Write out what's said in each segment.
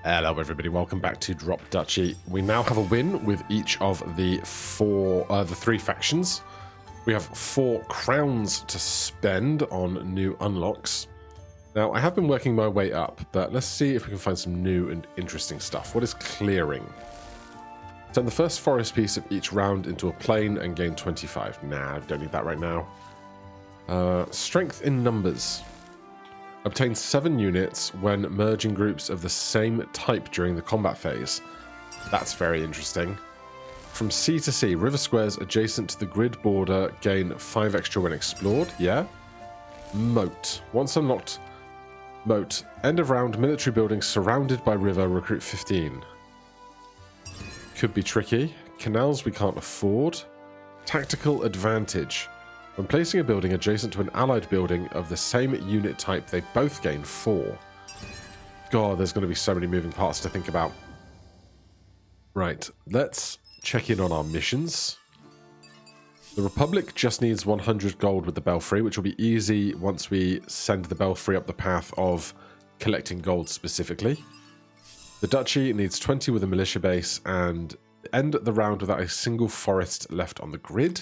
Hello everybody, welcome back to Drop Duchy. We now have a win with each of the three factions. We have 4 crowns to spend on new unlocks. Now, I have been working my way up, but let's see if we can find some new and interesting stuff. What is clearing? Turn the first forest piece of each round into a plain and gain 25. Nah, don't need that right now. Strength in numbers. Obtain 7 units when merging groups of the same type during the combat phase. That's very interesting. From sea to sea, river squares adjacent to the grid border gain 5 extra when explored. Yeah. Moat. Once unlocked, moat. End of round, military buildings surrounded by river, recruit 15. Could be tricky. Canals we can't afford. Tactical advantage. When placing a building adjacent to an allied building of the same unit type, they both gain 4. God, there's going to be so many moving parts to think about. Right, let's check in on our missions. The Republic just needs 100 gold with the Belfry, which will be easy once we send the Belfry up the path of collecting gold specifically. The Duchy needs 20 with a militia base and end the round without a single forest left on the grid.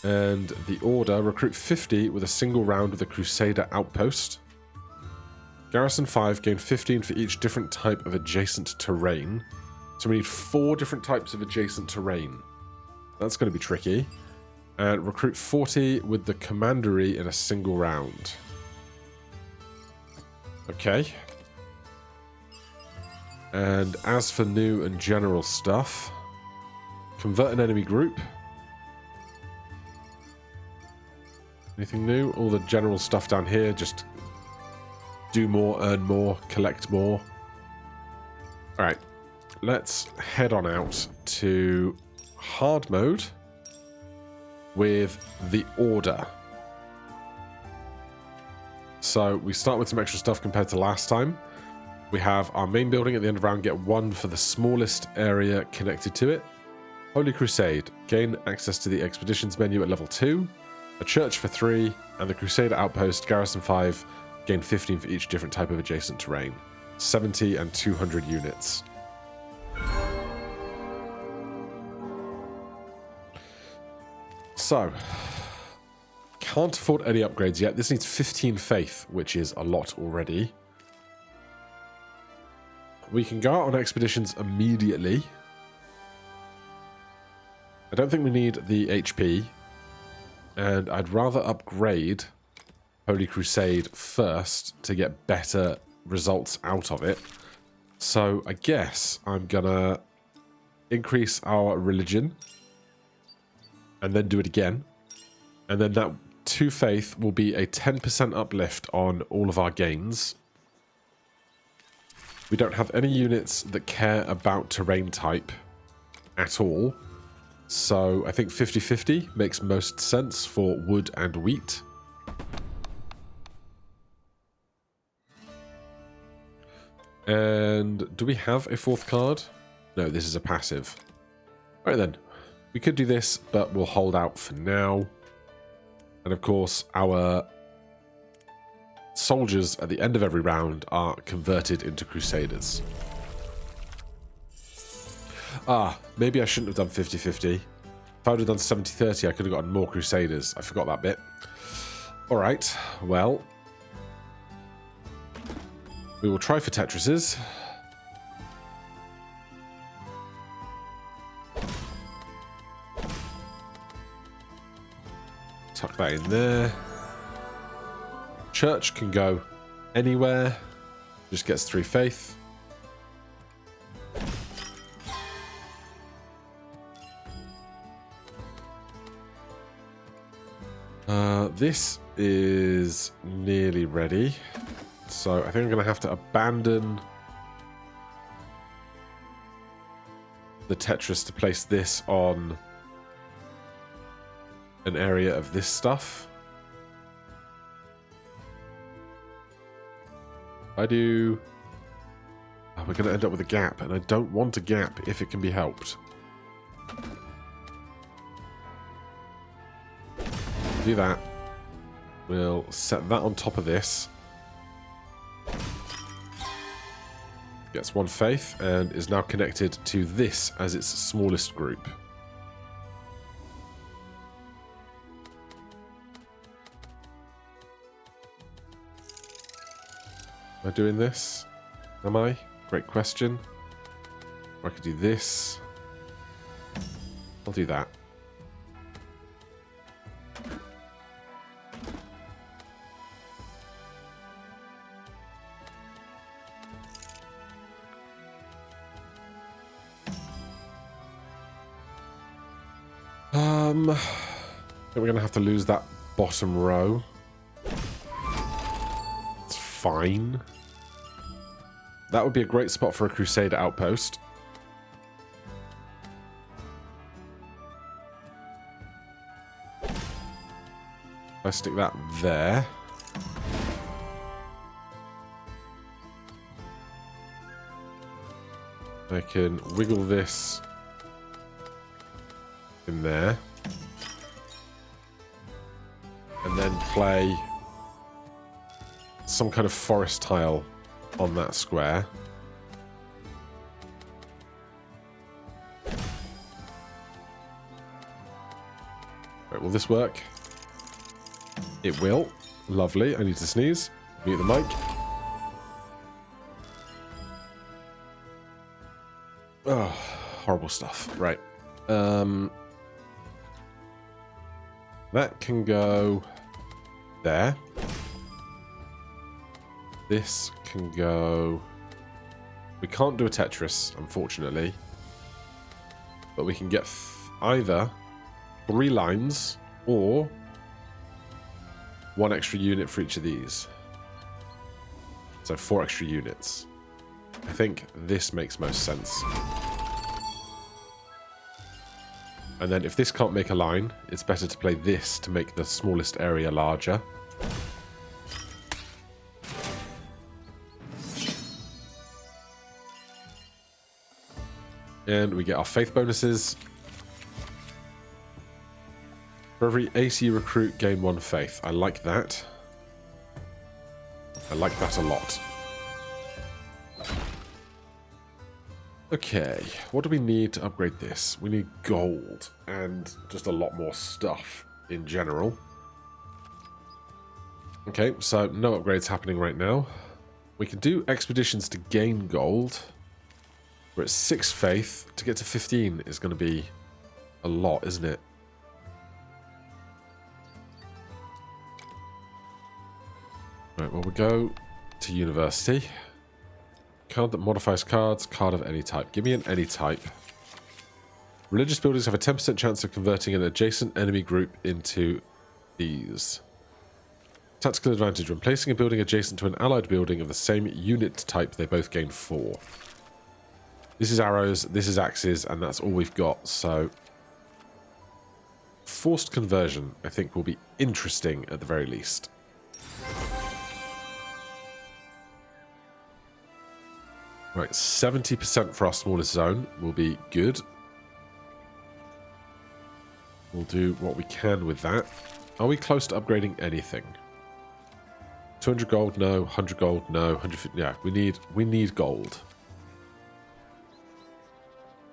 And the Order, recruit 50 with a single round with a Crusader outpost. Garrison 5, gain 15 for each different type of adjacent terrain. So we need 4 different types of adjacent terrain. That's going to be tricky. And recruit 40 with the Commandery in a single round. Okay. And as for new and general stuff, convert an enemy group. Anything new? All the general stuff down here, just do more, earn more, collect more. Alright, let's head on out to hard mode with the Order. So we start with some extra stuff compared to last time. We have our main building at the end of round, get 1 for the smallest area connected to it. Holy Crusade, gain access to the expeditions menu at level 2. A church for 3, and the Crusader outpost, garrison 5, gain 15 for each different type of adjacent terrain. 70 and 200 units. So, can't afford any upgrades yet. This needs 15 faith, which is a lot already. We can go out on expeditions immediately. I don't think we need the HP. And I'd rather upgrade Holy Crusade first to get better results out of it. So I guess I'm gonna increase our religion and then do it again. And then that 2 faith will be a 10% uplift on all of our gains. We don't have any units that care about terrain type at all. So I think 50-50 makes most sense for wood and wheat. And do we have a 4th card? No, this is a passive. Alright then. We could do this, but we'll hold out for now. And of course, our soldiers at the end of every round are converted into Crusaders. Ah, maybe I shouldn't have done 50-50. If I would have done 70-30, I could have gotten more Crusaders. I forgot that bit. Alright, well. We will try for Tetrises. Tuck that in there. Church can go anywhere. Just gets 3 faith. This is nearly ready. So I think I'm going to have to abandon the Tetris to place this on an area of this stuff. I do... Oh, we're going to end up with a gap, and I don't want a gap if it can be helped. Do that. We'll set that on top of this. Gets 1 faith and is now connected to this as its smallest group. Am I doing this? Am I? Great question. Or I could do this. I'll do that. I think we're going to have to lose that bottom row. It's fine. That would be a great spot for a Crusader outpost. If I stick that there. I can wiggle this in there. And then play some kind of forest tile on that square. Right, will this work? It will. Lovely. I need to sneeze. Mute the mic. Oh, horrible stuff. Right. That can go there. This can go... We can't do a Tetris, unfortunately. But we can get either 3 lines or 1 extra unit for each of these. So 4 extra units. I think this makes most sense. And then if this can't make a line, it's better to play this to make the smallest area larger. And we get our faith bonuses. For every AC recruit, gain 1 faith. I like that. I like that a lot. Okay, what do we need to upgrade this? We need gold and just a lot more stuff in general. Okay, so no upgrades happening right now. We can do expeditions to gain gold. We're at 6 faith. To get to 15 is going to be a lot, isn't it? Right, well, we go to university. Card that modifies cards, card of any type. Give me an any type. Religious buildings have a 10% chance of converting an adjacent enemy group into these. Tactical advantage. When placing a building adjacent to an allied building of the same unit type, they both gain 4. This is arrows, this is axes, and that's all we've got, so... Forced conversion, I think, will be interesting at the very least. Right, 70% for our smallest zone will be good. We'll do what we can with that. Are we close to upgrading anything? 200 gold, no. 100 gold, no. 150, yeah, we need gold.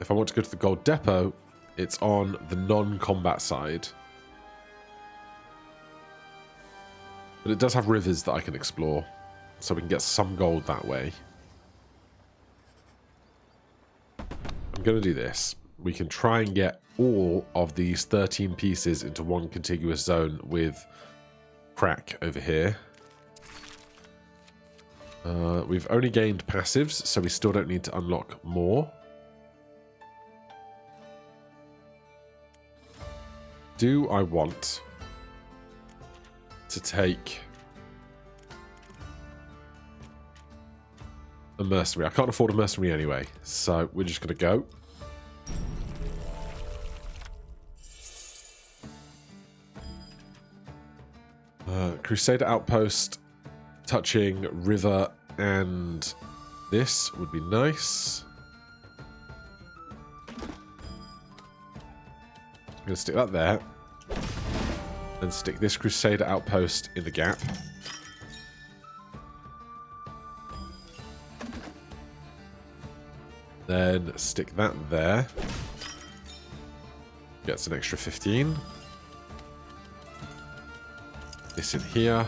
If I want to go to the gold depot, it's on the non-combat side. But it does have rivers that I can explore, so we can get some gold that way. I'm going to do this. We can try and get all of these 13 pieces into one contiguous zone with crack over here. We've only gained passives, so we still don't need to unlock more. Do I want to take a mercenary? I can't afford a mercenary anyway, so we're just going to go. Crusader outpost touching river and this would be nice. I'm going to stick that there. And stick this Crusader outpost in the gap. Then stick that there. Gets an extra 15. This in here.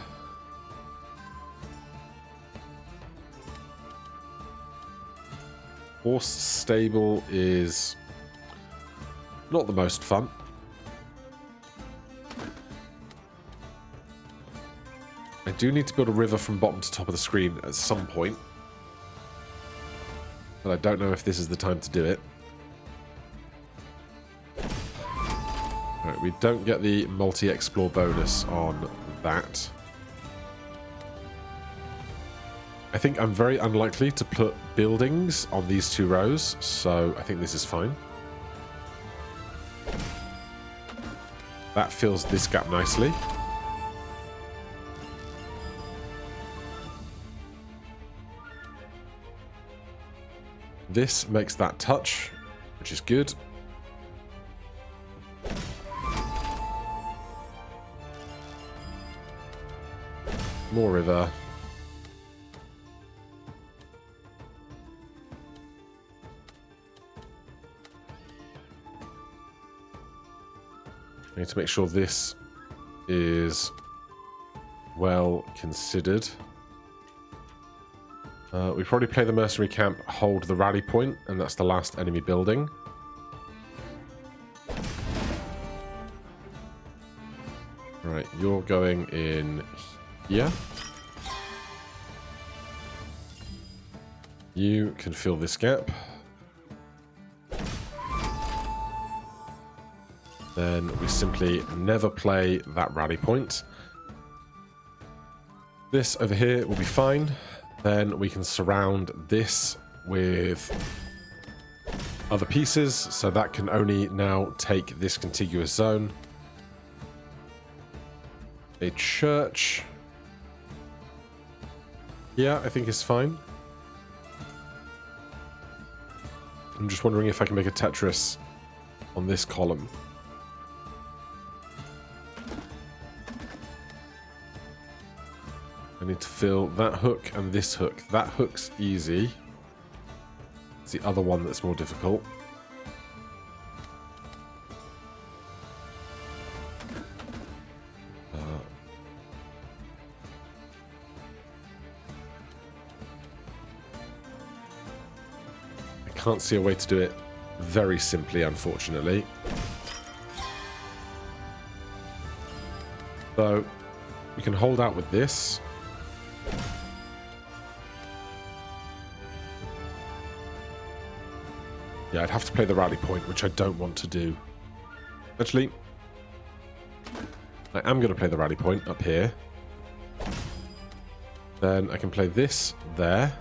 Horse stable is not the most fun. I do need to build a river from bottom to top of the screen at some point. But I don't know if this is the time to do it. Alright, we don't get the multi-explore bonus on that. I think I'm very unlikely to put buildings on these two rows, so I think this is fine. That fills this gap nicely. This makes that touch, which is good. More river. I need to make sure this is well considered. We probably play the mercenary camp, hold the rally point, and that's the last enemy building. Right, you're going in here. You can fill this gap. Then we simply never play that rally point. This over here will be fine. Then we can surround this with other pieces, so that can only now take this contiguous zone. A church. Yeah, I think it's fine. I'm just wondering if I can make a Tetris on this column. I need to fill that hook and this hook. That hook's easy. It's the other one that's more difficult. I can't see a way to do it very simply, unfortunately. So we can hold out with this. Yeah, I'd have to play the rally point, which I don't want to do. Actually, I am going to play the rally point up here. Then I can play this there.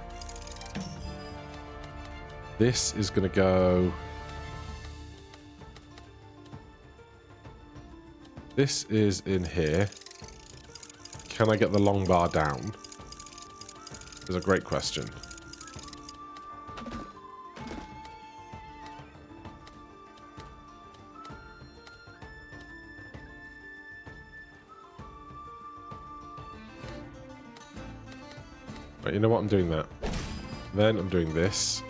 This is going to go... This is in here. Can I get the long bar down? Is a great question. Right, you know what? I'm doing that. Then I'm doing this.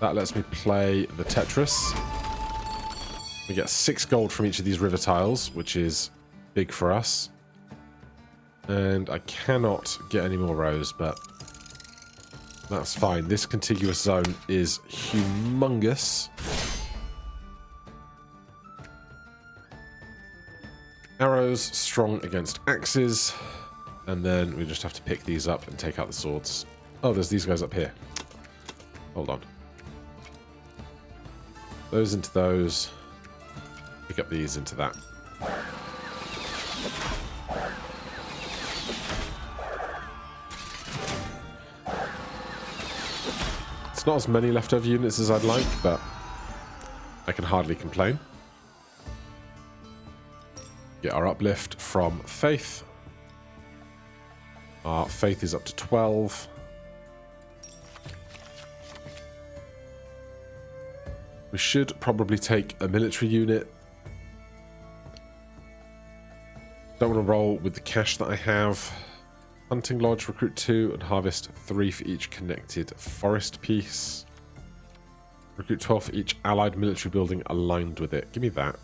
That lets me play the Tetris. We get 6 gold from each of these river tiles, which is big for us. And I cannot get any more rows, but that's fine. This contiguous zone is humongous. Arrows strong against axes. And then we just have to pick these up and take out the swords. Oh, there's these guys up here. Hold on. Those into those. Pick up these into that. It's not as many leftover units as I'd like, but I can hardly complain. Get our uplift from Faith. Our Faith is up to 12. We should probably take a military unit. Don't want to roll with the cash that I have. Hunting Lodge, recruit 2 and harvest 3 for each connected forest piece. Recruit 12 for each allied military building aligned with it. Give me that.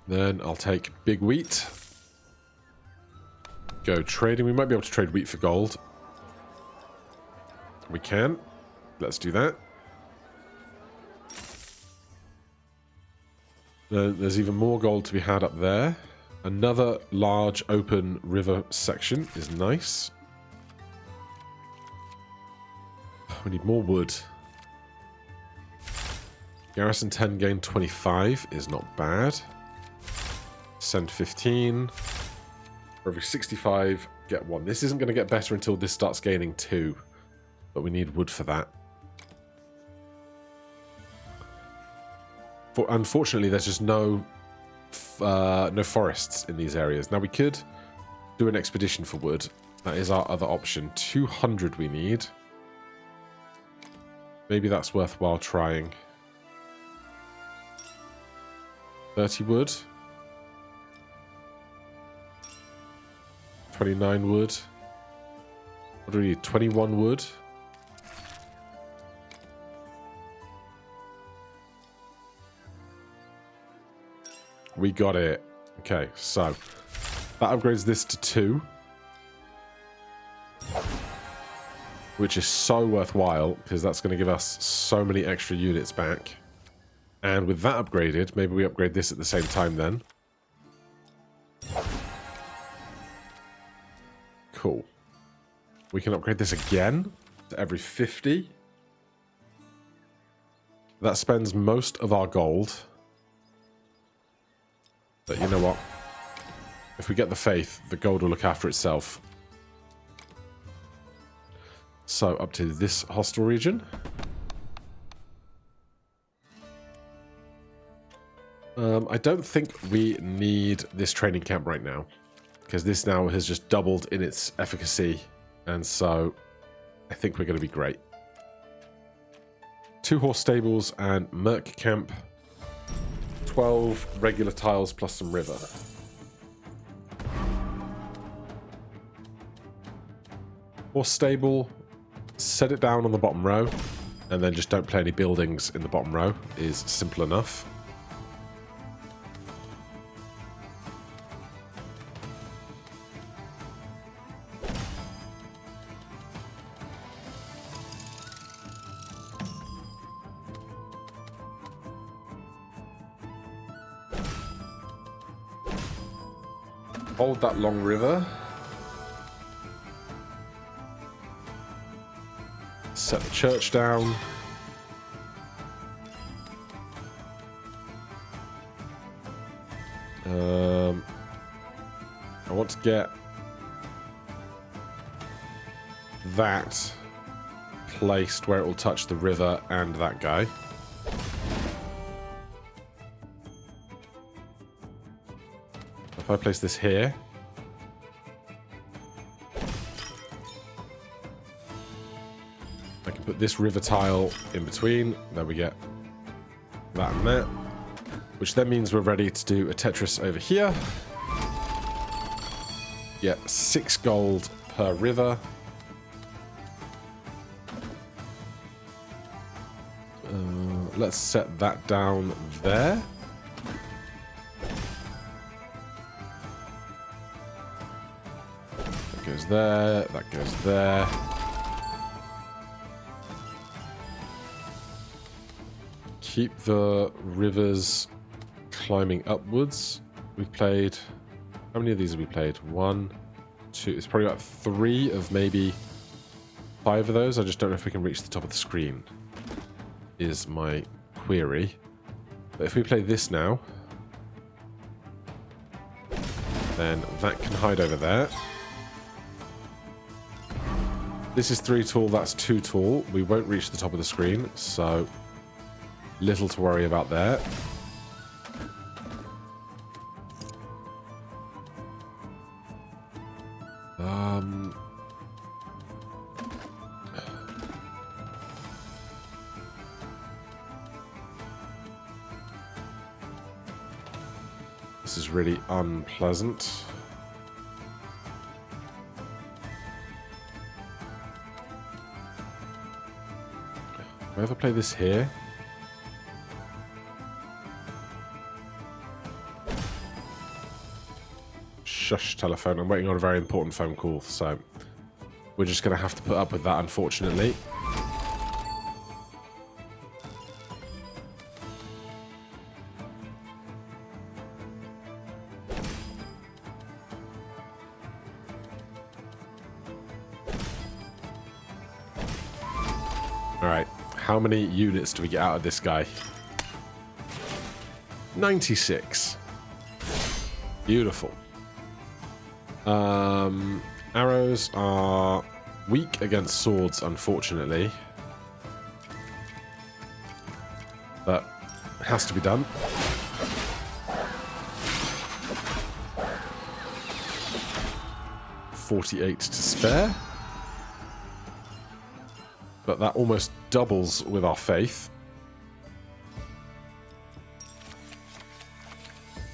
Then I'll take big wheat. Go trading. We might be able to trade wheat for gold. We can. Let's do that. There's even more gold to be had up there. Another large open river section is nice. We need more wood. Garrison 10 gain 25 is not bad. Send 15. For every 65, get 1. This isn't going to get better until this starts gaining 2. But we need wood for that. Unfortunately, there's just no forests in these areas. Now, we could do an expedition for wood. That is our other option. 200 we need. Maybe that's worthwhile trying. 30 wood. 29 wood. What do we need? 21 wood. We got it. Okay, so that upgrades this to 2. Which is so worthwhile, because that's going to give us so many extra units back. And with that upgraded, maybe we upgrade this at the same time then. Cool. We can upgrade this again to every 50. That spends most of our gold. But you know what? If we get the faith, the gold will look after itself. So, up to this hostile region. I don't think we need this training camp right now. Because this now has just doubled in its efficacy. And so, I think we're going to be great. 2 horse stables and merc camp. 12 regular tiles plus some river. Horse stable. Set it down on the bottom row. And then just don't play any buildings in the bottom row. Is simple enough. Hold that long river. Set the church down. I want to get that placed where it will touch the river and that guy. If I place this here, I can put this river tile in between. There we get that and that. Which then means we're ready to do a Tetris over here. Get 6 gold per river. Let's set that down there. That goes there, that goes there. Keep the rivers climbing upwards. We've played... How many of these have we played? 1, 2... It's probably about 3 of maybe 5 of those. I just don't know if we can reach the top of the screen. Is my query. But if we play this now... Then that can hide over there. This is 3 tall, that's 2 tall. We won't reach the top of the screen, so... Little to worry about there. This is really unpleasant. Do I ever play this here? Shush, telephone. I'm waiting on a very important phone call, so we're just going to have to put up with that, unfortunately. Alright, how many units do we get out of this guy? 96. Beautiful. Arrows are weak against swords, unfortunately. But it has to be done. $48 to spare. But that almost doubles with our faith.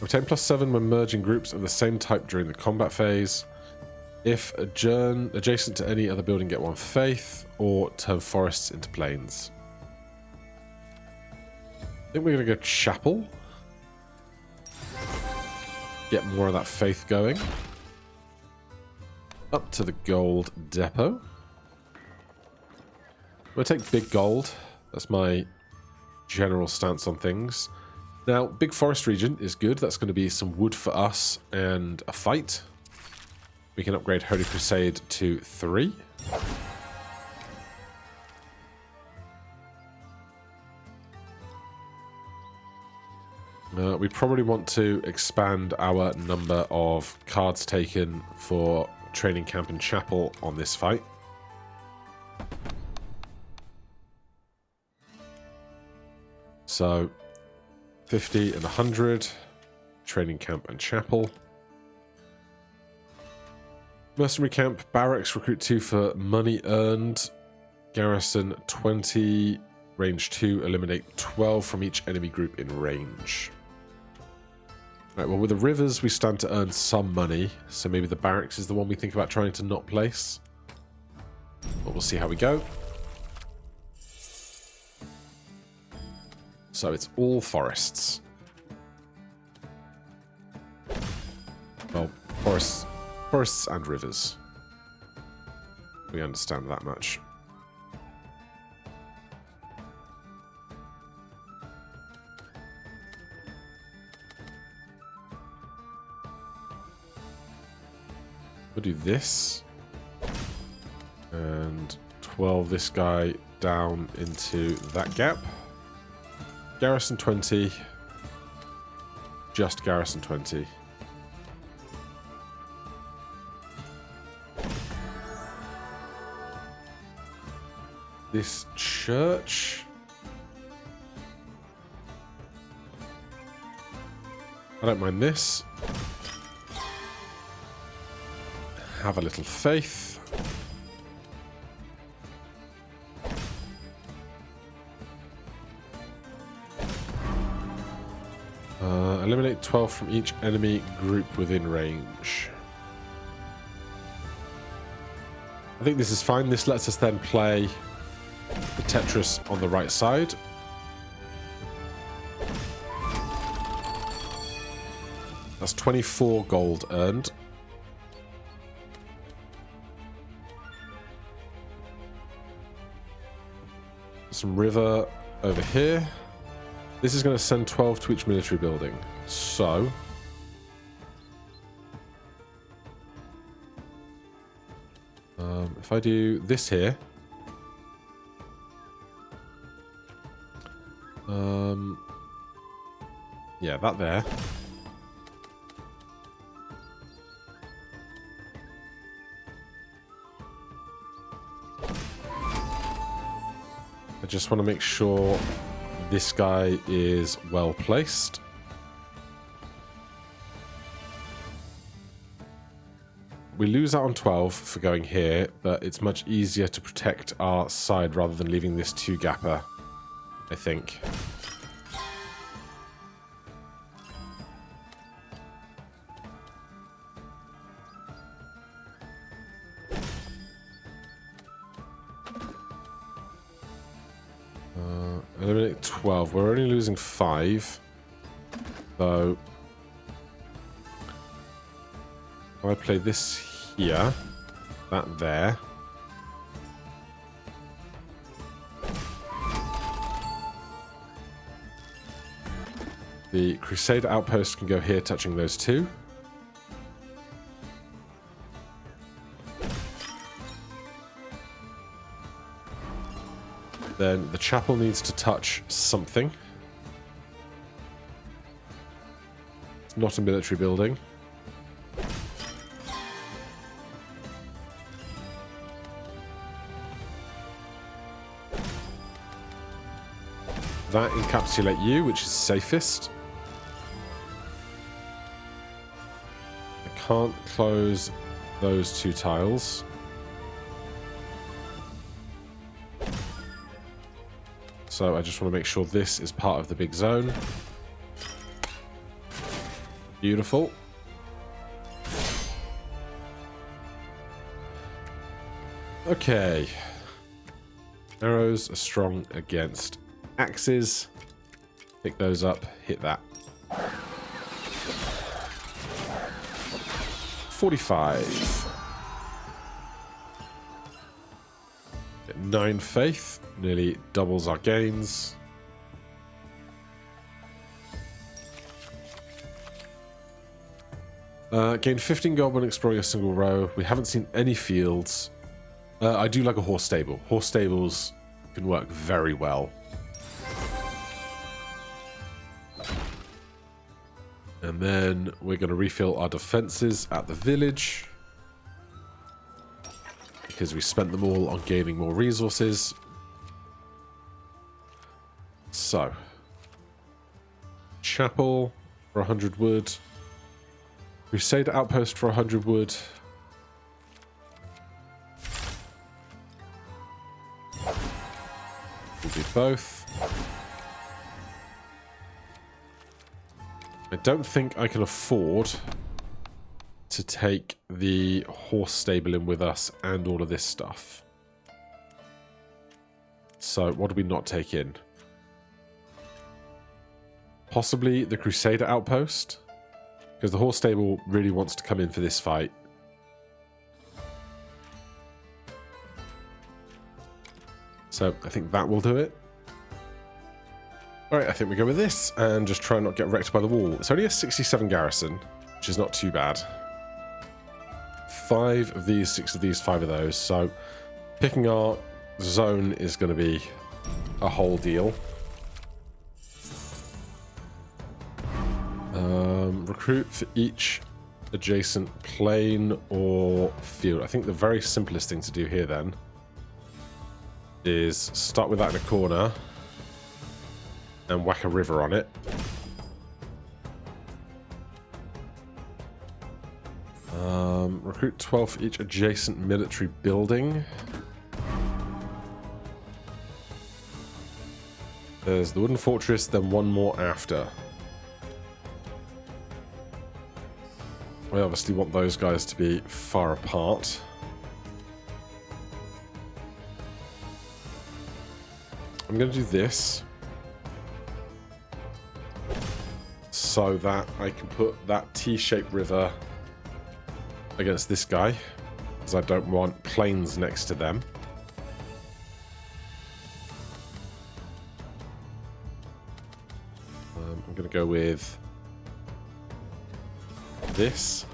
Obtain +7 when merging groups of the same type during the combat phase. If adjacent to any other building, get 1 faith, or turn forests into plains. I think we're going to go chapel. Get more of that faith going. Up to the gold depot. I'm going to take big gold. That's my general stance on things. Now, big forest region is good. That's going to be some wood for us and a fight. We can upgrade Holy Crusade to 3. We probably want to expand our number of cards taken for training camp and chapel on this fight. So 50 and 100, training camp and chapel. Mercenary camp, barracks, recruit 2 for money earned. Garrison 20, range 2, eliminate 12 from each enemy group in range. Right, well, with the rivers, we stand to earn some money, so maybe the barracks is the one we think about trying to not place. But we'll see how we go. So it's all forests. Well, forests and rivers. We understand that much. We'll do this. And 12 this guy down into that gap. Garrison 20. Just garrison 20. This church. I don't mind this. Have a little faith. Eliminate 12 from each enemy group within range. I think this is fine. This lets us then play the Tetris on the right side. That's 24 gold earned. Some river over here. This is going to send 12 to each military building. So if I do this here, yeah, that there. I just want to make sure this guy is well placed. We lose out on 12 for going here, but it's much easier to protect our side rather than leaving this 2-gapper, I think. at 12. We're only losing 5. So if I play this here, that there. The Crusader outpost can go here, touching those two. Then the chapel needs to touch something. It's not a military building. That encapsulate you, which is safest. I can't close those two tiles. So I just want to make sure this is part of the big zone. Beautiful. Okay. Arrows are strong against axes. Pick those up, hit that. 45. Get 9 faith. Nearly doubles our gains. Gain 15 gold when exploring a single row. We haven't seen any fields. I do like a horse stable. Horse stables can work very well. And then we're going to refill our defenses at the village, because we spent them all on gaining more resources. So, chapel for 100 wood. Crusader outpost for 100 wood. We'll do both. I don't think I can afford to take the horse stable in with us and all of this stuff. So what do we not take in? Possibly the Crusader outpost, because the horse stable really wants to come in for this fight. So I think that will do it. Alright, I think we go with this and just try and not get wrecked by the wall. It's only a 67 garrison, which is not too bad. 5 of these, 6 of these, 5 of those. So picking our zone is going to be a whole deal. Recruit for each adjacent plain or field. I think the very simplest thing to do here then is start with that in a corner and whack a river on it. Recruit 12 for each adjacent military building. There's the wooden fortress, then one more after. I obviously want those guys to be far apart. I'm going to do this so that I can put that T-shaped river against this guy, because I don't want plains next to them. I'm going to go with this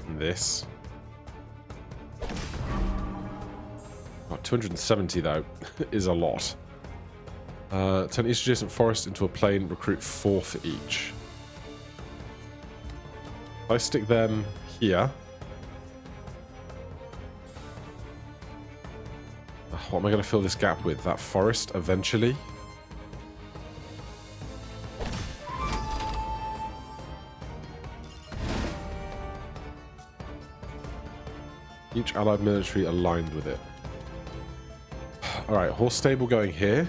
and this. Oh, 270 though is a lot. Turn each adjacent forest into a plain, recruit 4 for each. If I stick them here. What am I going to fill this gap with? That forest eventually. Each allied military aligned with it. Alright, horse stable going here.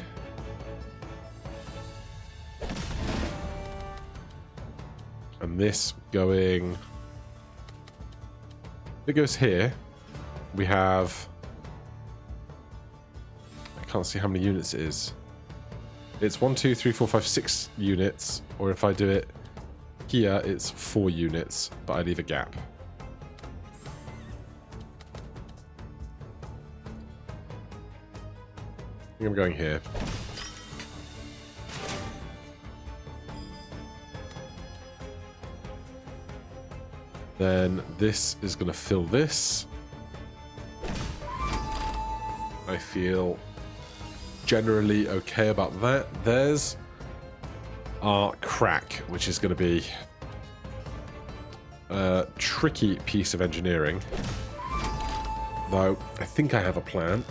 And this going... If it goes here, we have... I can't see how many units it is. It's 1, 2, 3, 4, 5, 6 units, or if I do it here, it's 4 units, but I leave a gap. I think I'm going here. Then this is going to fill this. I feel generally okay about that. There's our crack, which is going to be a tricky piece of engineering. Though, I think I have a plan.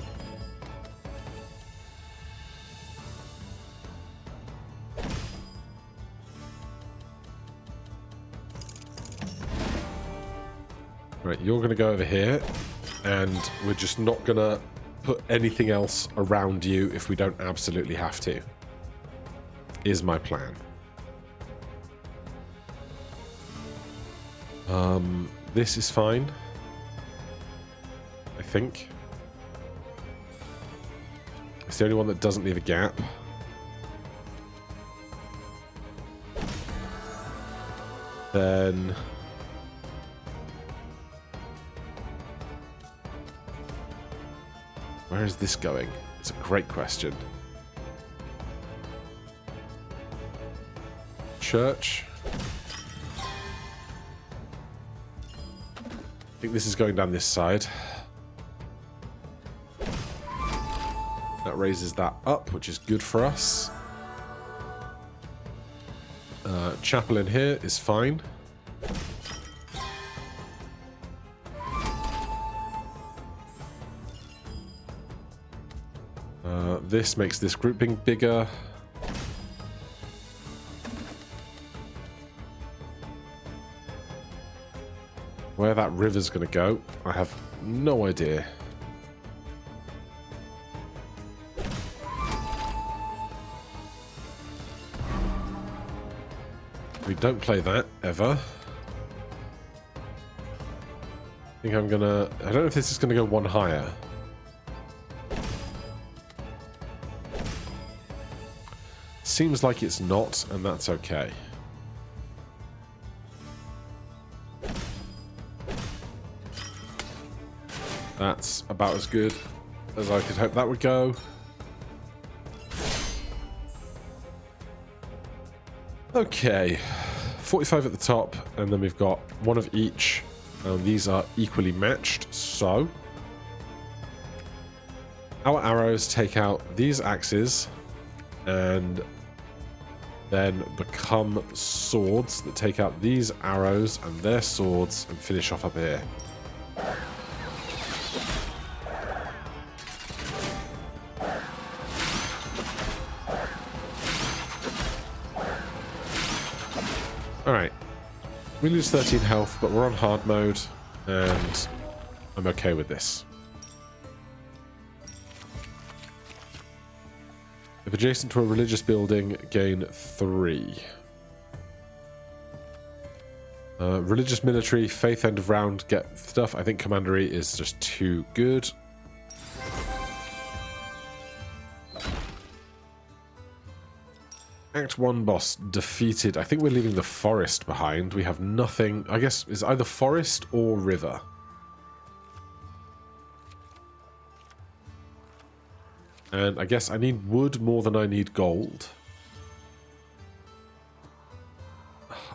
Right, you're going to go over here, and we're just not going to put anything else around you if we don't absolutely have to. Is my plan. This is fine. I think. It's the only one that doesn't leave a gap. Then... where is this going? It's a great question. Church. I think this is going down this side. That raises that up, which is good for us. Chapel in here is fine. This makes this grouping bigger. Where that river's going to go, I have no idea. We don't play that, ever. I think I'm going to... I don't know if this is going to go one higher. Seems like it's not, and that's okay. That's about as good as I could hope that would go. Okay, 45 at the top, and then we've got one of each. These are equally matched, so our arrows take out these axes and then become swords that take out these arrows and their swords and finish off up here. Alright. We lose 13 health, but we're on hard mode, and I'm okay with this. If adjacent to a religious building, gain 3. Religious military, faith end of round, get stuff. I think commandery is just too good. Act 1 boss defeated. I think we're leaving the forest behind. We have nothing. I guess it's either forest or river. And I guess I need wood more than I need gold.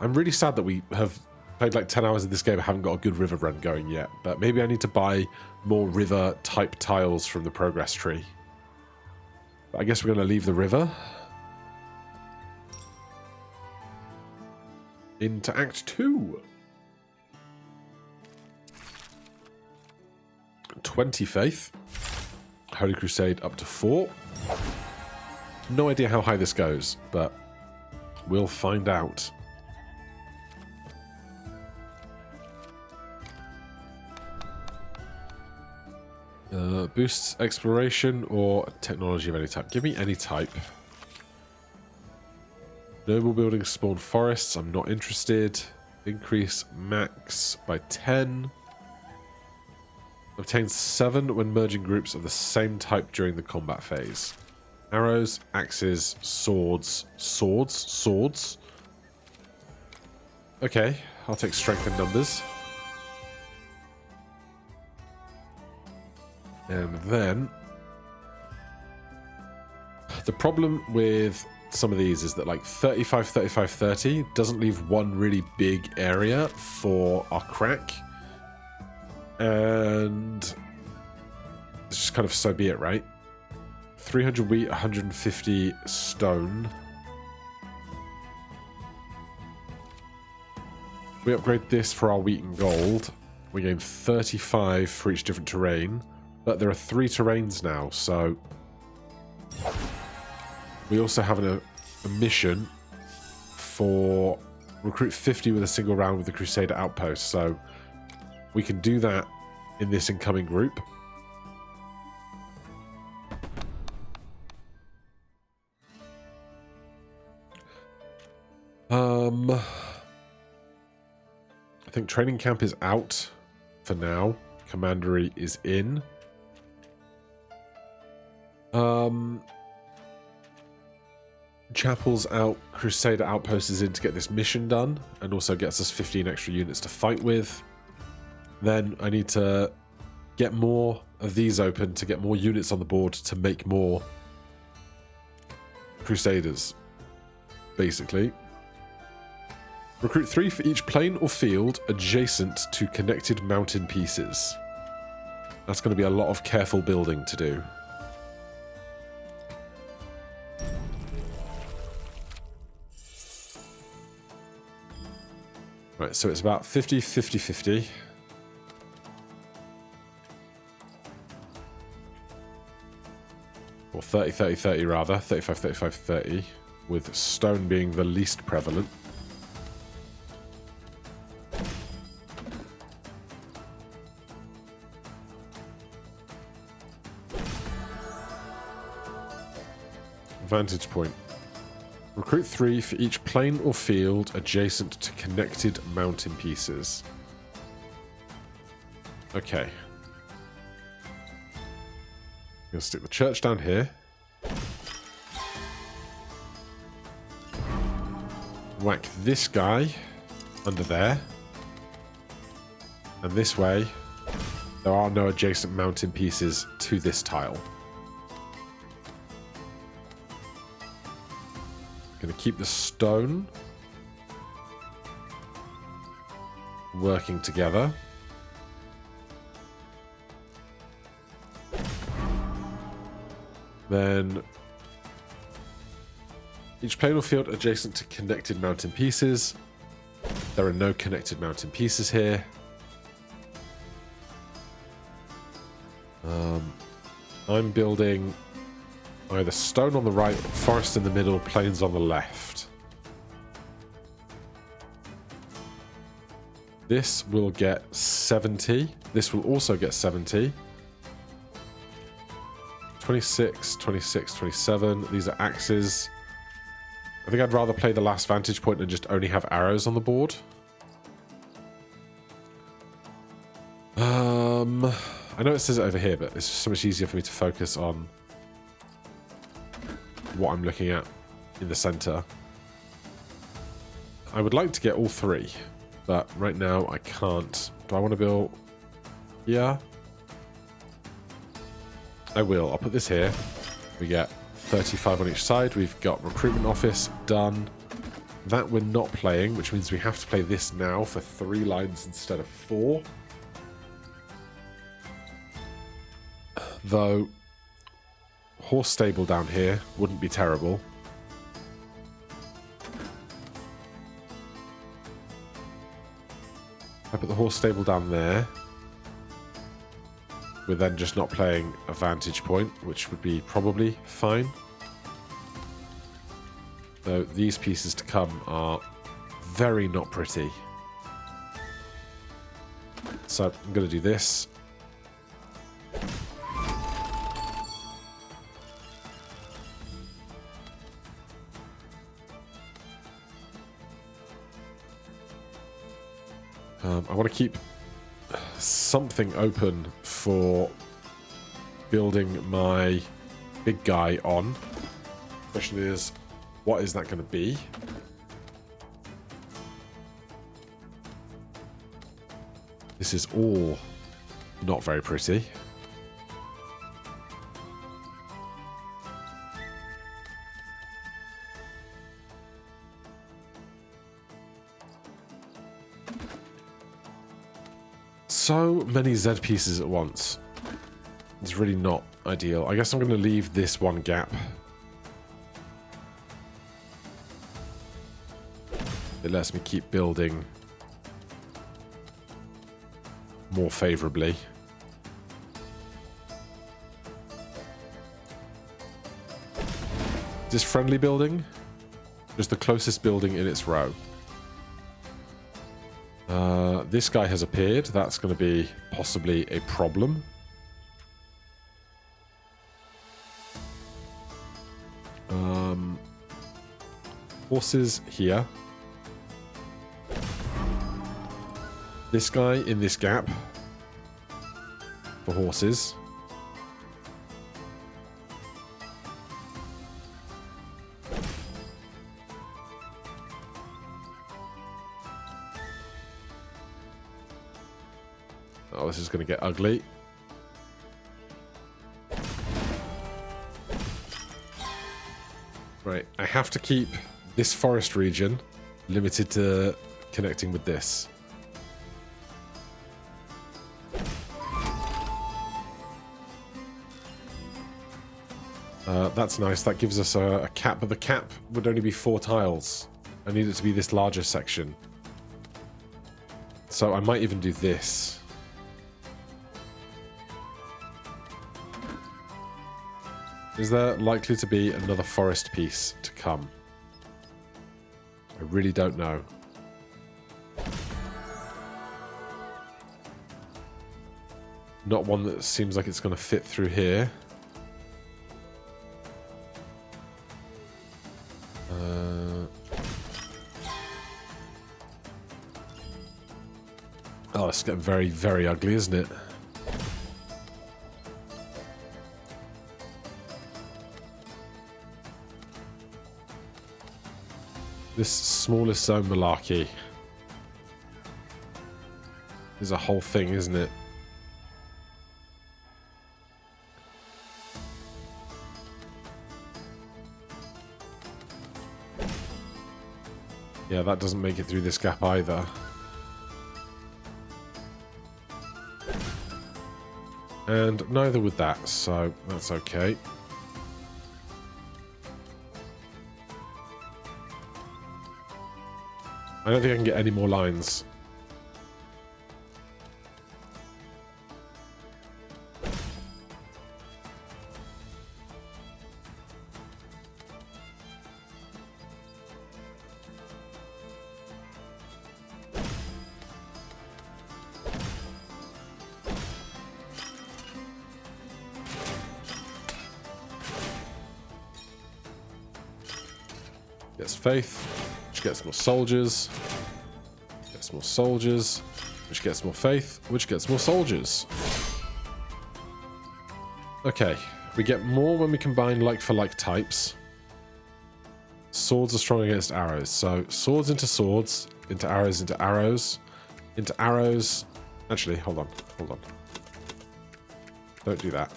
I'm really sad that we have played like 10 hours of this game and haven't got a good river run going yet. But maybe I need to buy more river type tiles from the progress tree. But I guess we're going to leave the river. Into Act 2. 20 faith. Holy Crusade up to 4. No idea how high this goes, but we'll find out. Boosts exploration or technology of any type. Give me any type. Noble buildings spawn forests. I'm not interested. Increase max by 10. Obtains 7 when merging groups of the same type during the combat phase. Arrows, axes, swords, swords. Okay, I'll take strength in numbers. And then the problem with some of these is that like 35, 35, 30 doesn't leave one really big area for our crack. And it's just kind of so be it, right? 300 wheat, 150 stone. We upgrade this for our wheat and gold. We gain 35 for each different terrain. But there are 3 terrains now, so... We also have a mission for recruit 50 with a single round with the Crusader outpost, so we can do that in this incoming group. I think training camp is out for now. Commandery is in. Chapel's out, Crusader outpost is in to get this mission done, and also gets us 15 extra units to fight with. Then I need to get more of these open to get more units on the board to make more Crusaders, basically. Recruit 3 for each plain or field adjacent to connected mountain pieces. That's going to be a lot of careful building to do. Right, so it's about 50, 50, 50. Or 30, 30, 30 rather. 35, 35, 30. With stone being the least prevalent. Vantage point. Recruit 3 for each plain or field adjacent to connected mountain pieces. Okay. I'm going to stick the church down here. Whack this guy under there. And this way, there are no adjacent mountain pieces to this tile. Going to keep the stone working together. Then each plain or field adjacent to connected mountain pieces. There are no connected mountain pieces here. I'm building either stone on the right, forest in the middle, plains on the left. This will get 70. This will also get 70. 26, 26, 27. These are axes. I think I'd rather play the last vantage point and just only have arrows on the board. I know it says it over here, but it's just so much easier for me to focus on what I'm looking at in the center. I would like to get all 3, but right now I can't. Do I want to build? Yeah. I will. I'll put this here. We get 35 on each side. We've got recruitment office done. That we're not playing, which means we have to play this now for 3 lines instead of 4. Though horse stable down here wouldn't be terrible. I put the horse stable down there. We're then just not playing a vantage point, which would be probably fine. Though these pieces to come are very not pretty. So I'm going to do this. I want to keep something open for building my big guy on. Question is, what is that going to be? This is all not very pretty. So many Z pieces at once. It's really not ideal. I guess I'm going to leave this one gap. It lets me keep building more favorably. Is this friendly building? Just the closest building in its row. This guy has appeared. That's going to be possibly a problem. Horses here. This guy in this gap for horses. Oh, this is going to get ugly. Right, I have to keep this forest region limited to connecting with this. That's nice. That gives us a cap, but the cap would only be 4 tiles. I need it to be this larger section. So I might even do this. Is there likely to be another forest piece to come? I really don't know. Not one that seems like it's going to fit through here. Oh, it's getting very, very ugly, isn't it? This smallest zone malarkey is a whole thing, isn't it? Yeah, that doesn't make it through this gap either. And neither would that, so that's okay. I don't think I can get any more lines. Gets faith, which gets more soldiers. Gets more soldiers, which gets more faith, which gets more soldiers. Okay, we get more when we combine like-for-like types. Swords are strong against arrows, so swords, into arrows, into arrows, into arrows. Actually, hold on. Don't do that.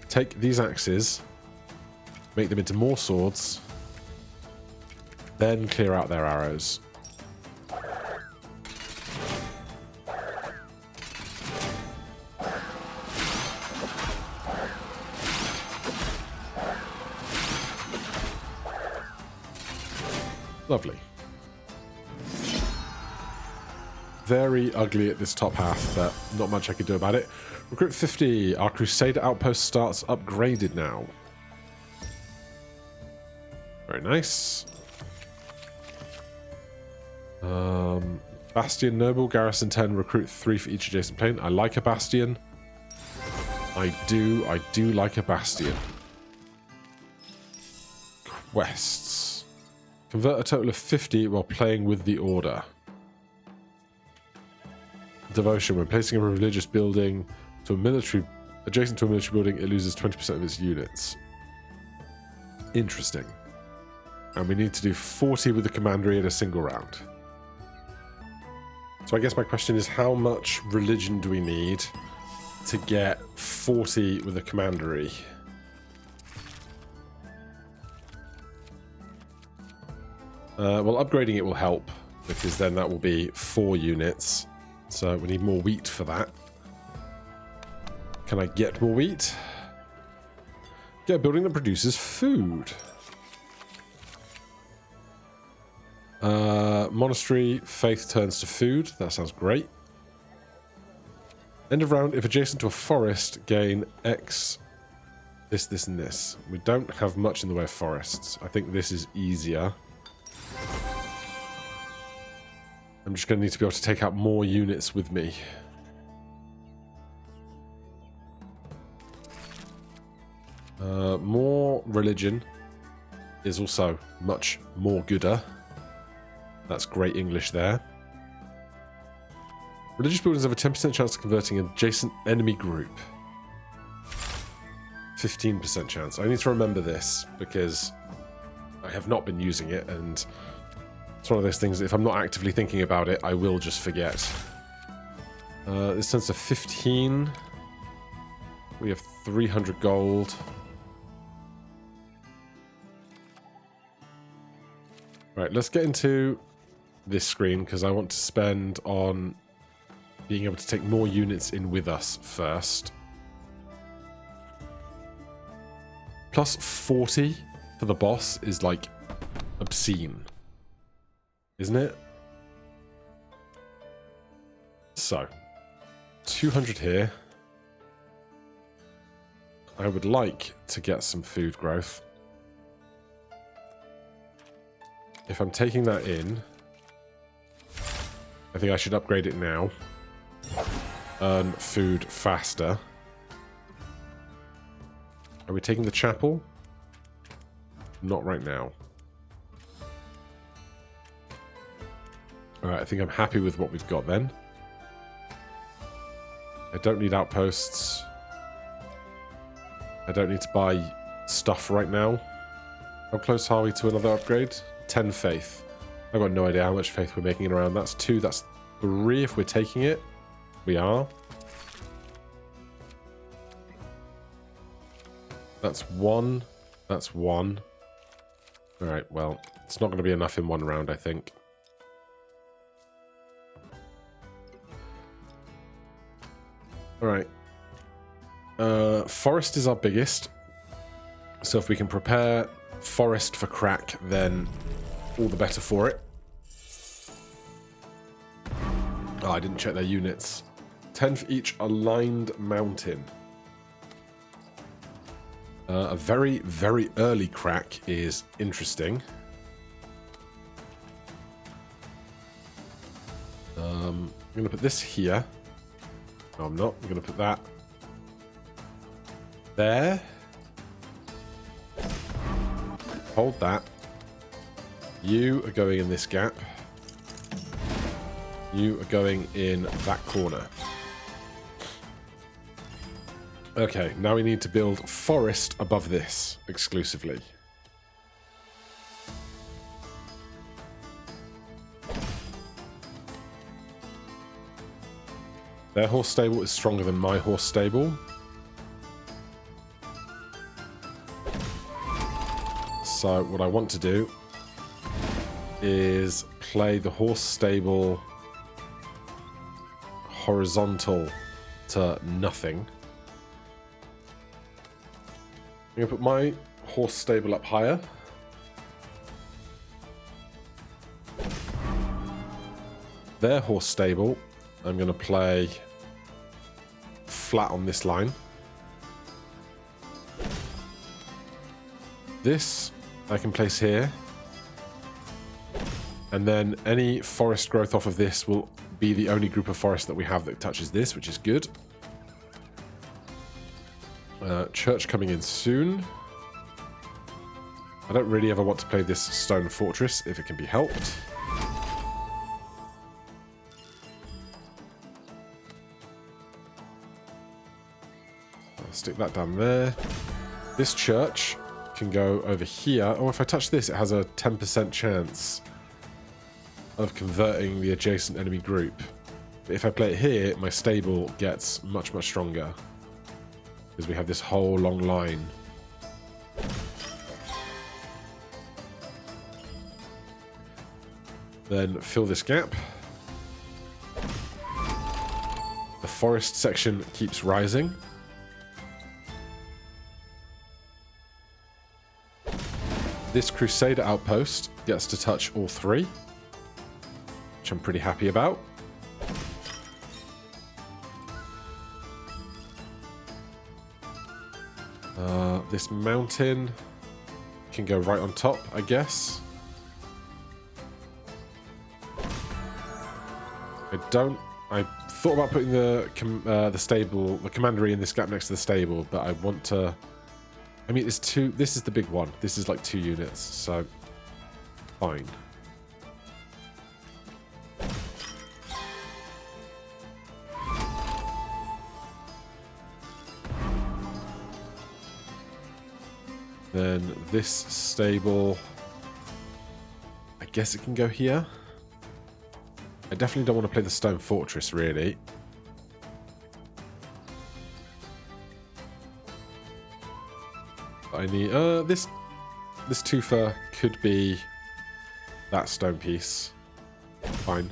Take these axes, make them into more swords, then clear out their arrows. Lovely. Very ugly at this top half, but not much I can do about it. Recruit 50. Our Crusader outpost starts upgraded now. Very nice. Bastion Noble, Garrison 10, recruit 3 for each adjacent plane. I like a Bastion. I do like a Bastion. Quests. Convert a total of 50 while playing with the Order. Devotion. When placing a religious building to a military, adjacent to a military building, it loses 20% of its units. Interesting. And we need to do 40 with the commandery in a single round. So I guess my question is, how much religion do we need to get 40 with the commandery? Well, upgrading it will help, because then that will be 4 units. So we need more wheat for that. Can I get more wheat? Get a building that produces food. Monastery, faith turns to food. That sounds great. End of round, if adjacent to a forest, gain X, this, this, and this. We don't have much in the way of forests. I think this is easier. I'm just going to need to be able to take out more units with me. More religion is also much more gooder. That's great English there. Religious buildings have a 10% chance of converting an adjacent enemy group. 15% chance. I need to remember this because I have not been using it, and it's one of those things that if I'm not actively thinking about it, I will just forget. This turns to 15. We have 300 gold. Right, let's get into this screen because I want to spend on being able to take more units in with us first. Plus 40 for the boss is like obscene, isn't it? So, 200 here. I would like to get some food growth. If I'm taking that in, I think I should upgrade it now. Earn food faster. Are we taking the chapel? Not right now. Alright, I think I'm happy with what we've got then. I don't need outposts. I don't need to buy stuff right now. How close are we to another upgrade? 10 faith. I've got no idea how much faith we're making it around. That's 2, that's 3 if we're taking it. We are. That's 1. That's 1. Alright, well, it's not going to be enough in one round, I think. Alright. Forest is our biggest. So if we can prepare forest for crack, then all the better for it. Oh, I didn't check their units. 10 for each aligned mountain. A very, very early crack is interesting. I'm going to put this here. No, I'm not. I'm going to put that there. Hold that. You are going in this gap. You are going in that corner. Okay, now we need to build forest above this exclusively. Their horse stable is stronger than my horse stable. So what I want to do is play the horse stable horizontal to nothing. I'm going to put my horse stable up higher. Their horse stable, I'm going to play flat on this line. This I can place here. And then any forest growth off of this will be the only group of forest that we have that touches this, which is good. Church coming in soon. I don't really ever want to play this stone fortress if it can be helped. I'll stick that down there. This church can go over here. Oh, if I touch this, it has a 10% chance of converting the adjacent enemy group. But if I play it here, my stable gets much, much stronger. Because we have this whole long line. Then fill this gap. The forest section keeps rising. This Crusader outpost gets to touch all three, which I'm pretty happy about. This mountain can go right on top, I guess. I thought about putting the stable, the commandery in this gap next to the stable, but I want to. I mean, it's two. This is the big one. This is like 2 units, so fine. Then this stable, I guess it can go here. I definitely don't want to play the stone fortress, really. I need this twofer could be that stone piece. Fine.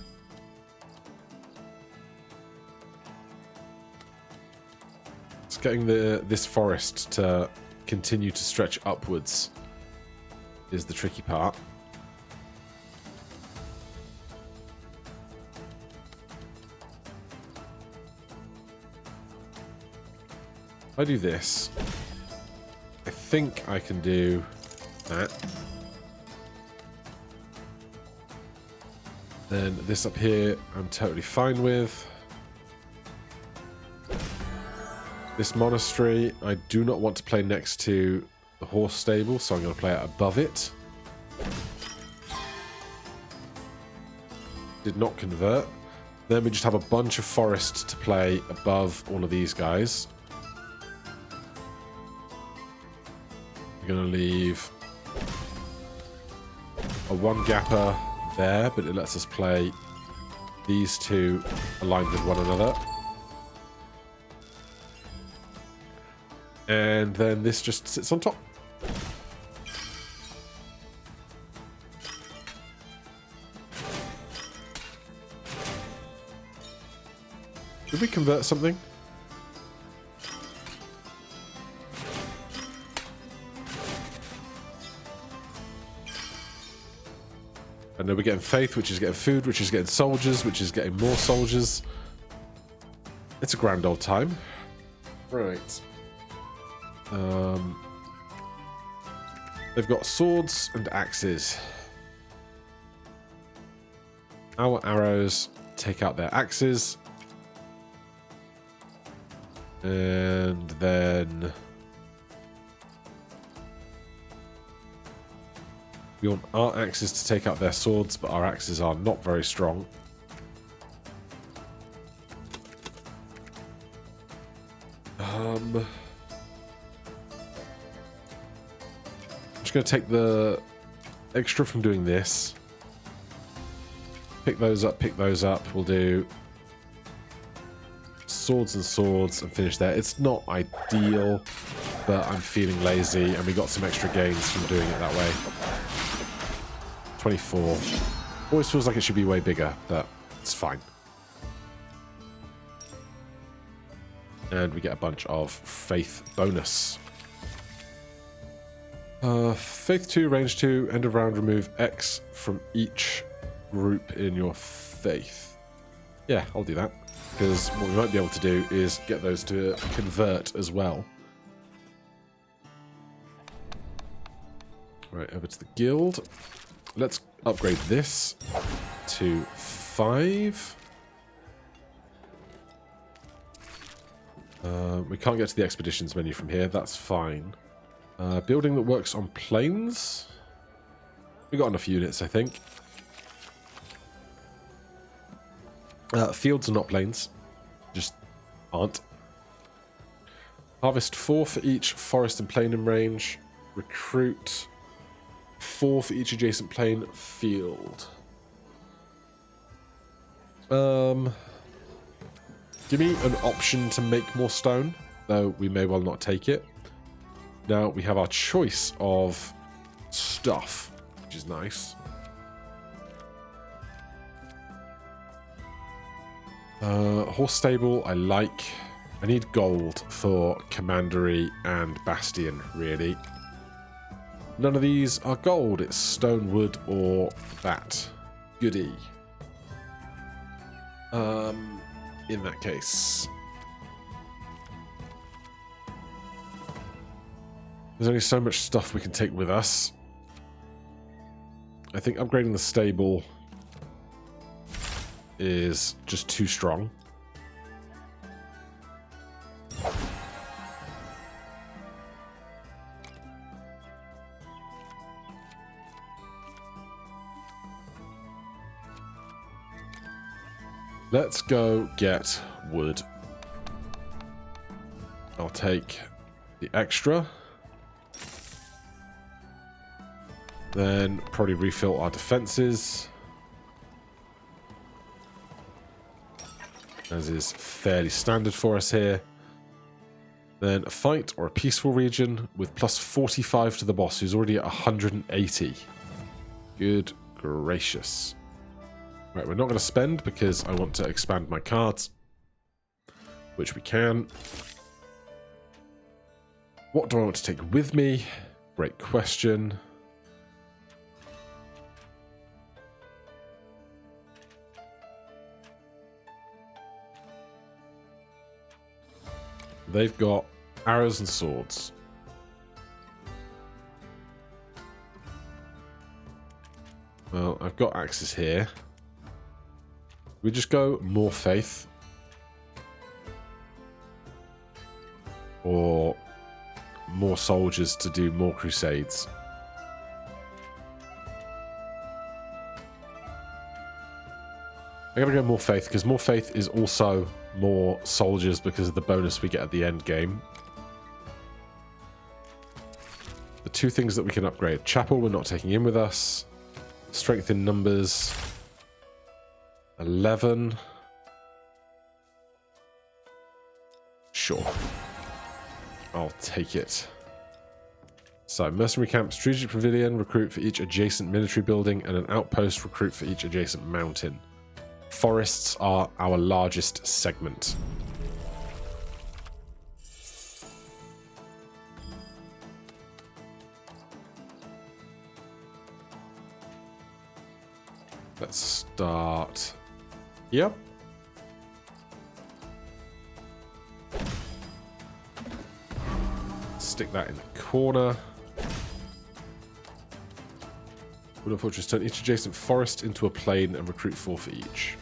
It's getting this forest to continue to stretch upwards is the tricky part. If I do this, I think I can do that. Then this up here, I'm totally fine with. This monastery, I do not want to play next to the horse stable, so I'm going to play it above it. Did not convert. Then we just have a bunch of forest to play above all of these guys. We're going to leave a 1-gapper there, but it lets us play these two aligned with one another. And then this just sits on top. Did we convert something? I know we're getting faith, which is getting food, which is getting soldiers, which is getting more soldiers. It's a grand old time. Right. They've got swords and axes. Our arrows take out their axes. And then we want our axes to take out their swords, but our axes are not very strong. I'm just going to take the extra from doing this. Pick those up, We'll do swords and swords and finish there. It's not ideal, but I'm feeling lazy, and we got some extra gains from doing it that way. 24. Always feels like it should be way bigger, but it's fine. And we get a bunch of faith bonus. Faith 2, range 2, end of round, remove X from each group in your faith. Yeah, I'll do that. Because what we might be able to do is get those to convert as well. Right, over to the guild. Let's upgrade this to 5. We can't get to the expeditions menu from here. That's fine. Building that works on plains. We got enough units, I think. Fields are not plains. Just aren't. Harvest 4 for each forest and plain in range. Recruit 4 for each adjacent plain field. Give me an option to make more stone, though we may well not take it. Now we have our choice of stuff, which is nice. Horse stable, I like. I need gold for commandery and bastion, really. None of these are gold. It's stone, wood, or that. Goody. In that case, there's only so much stuff we can take with us. I think upgrading the stable is just too strong. Let's go get wood. I'll take the extra. Then probably refill our defenses, as is fairly standard for us here. Then a fight or a peaceful region with plus 45 to the boss, who's already at 180. Good gracious. Right, we're not going to spend because I want to expand my cards, which we can. What do I want to take with me? Great question. They've got arrows and swords. Well, I've got axes here. We just go more faith. Or more soldiers to do more crusades. I'm going to go more faith, because more faith is also more soldiers because of the bonus we get at the end game. The two things that we can upgrade. Chapel we're not taking in with us. Strength in numbers. 11. Sure. I'll take it. So, mercenary camp, strategic pavilion, recruit for each adjacent military building, and an outpost, recruit for each adjacent mountain. Forests are our largest segment. Let's start here. Stick that in the corner. Wooden Fortress, turn each adjacent forest into a plain and recruit 4 for each.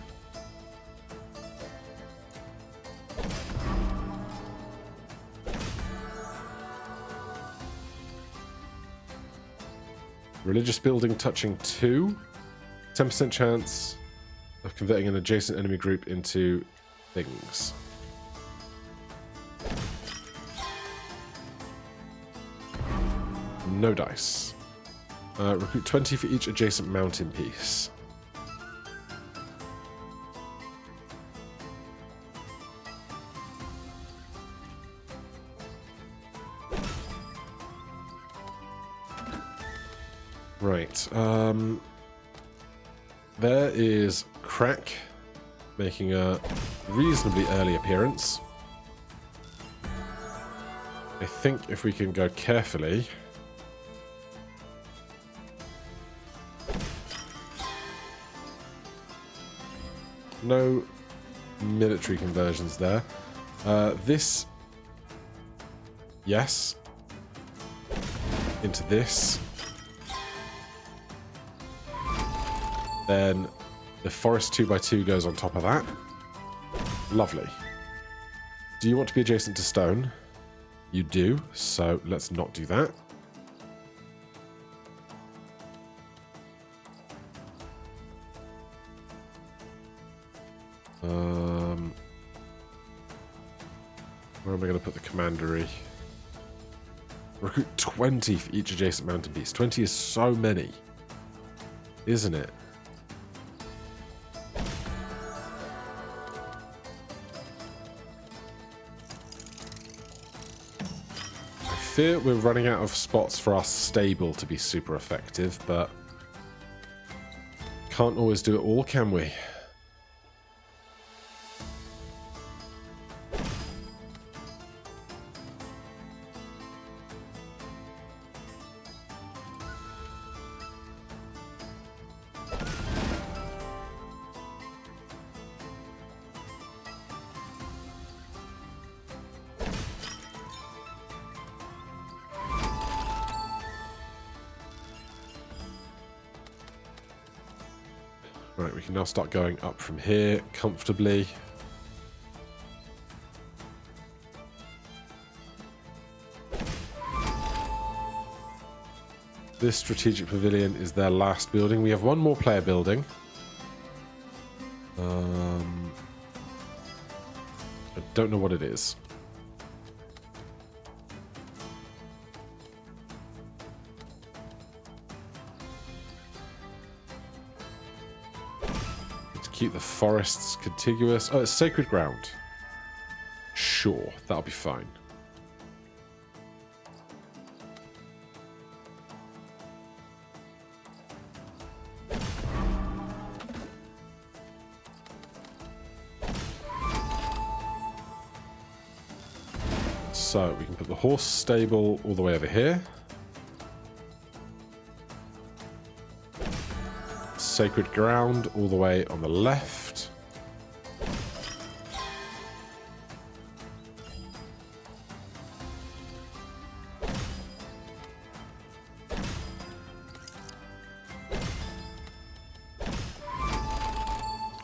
Religious building touching 2. 10% chance of converting an adjacent enemy group into things. No dice. Recruit 20 for each adjacent mountain piece. Right. There is Crack making a reasonably early appearance. I think if we can go carefully... No military conversions there. This... Yes. Into this. Then the forest 2x2 goes on top of that. Lovely. Do you want to be adjacent to stone? You do, so let's not do that. Where am I going to put the commandery? Recruit 20 for each adjacent mountain beast. 20 is so many, isn't it? I fear we're running out of spots for our stable to be super effective, but can't always do it all, can we? Right, we can now start going up from here comfortably. This strategic pavilion is their last building. We have one more player building. I don't know what it is. Keep the forests contiguous. Oh, it's sacred ground. Sure, that'll be fine. So we can put the horse stable all the way over here. Sacred ground all the way on the left.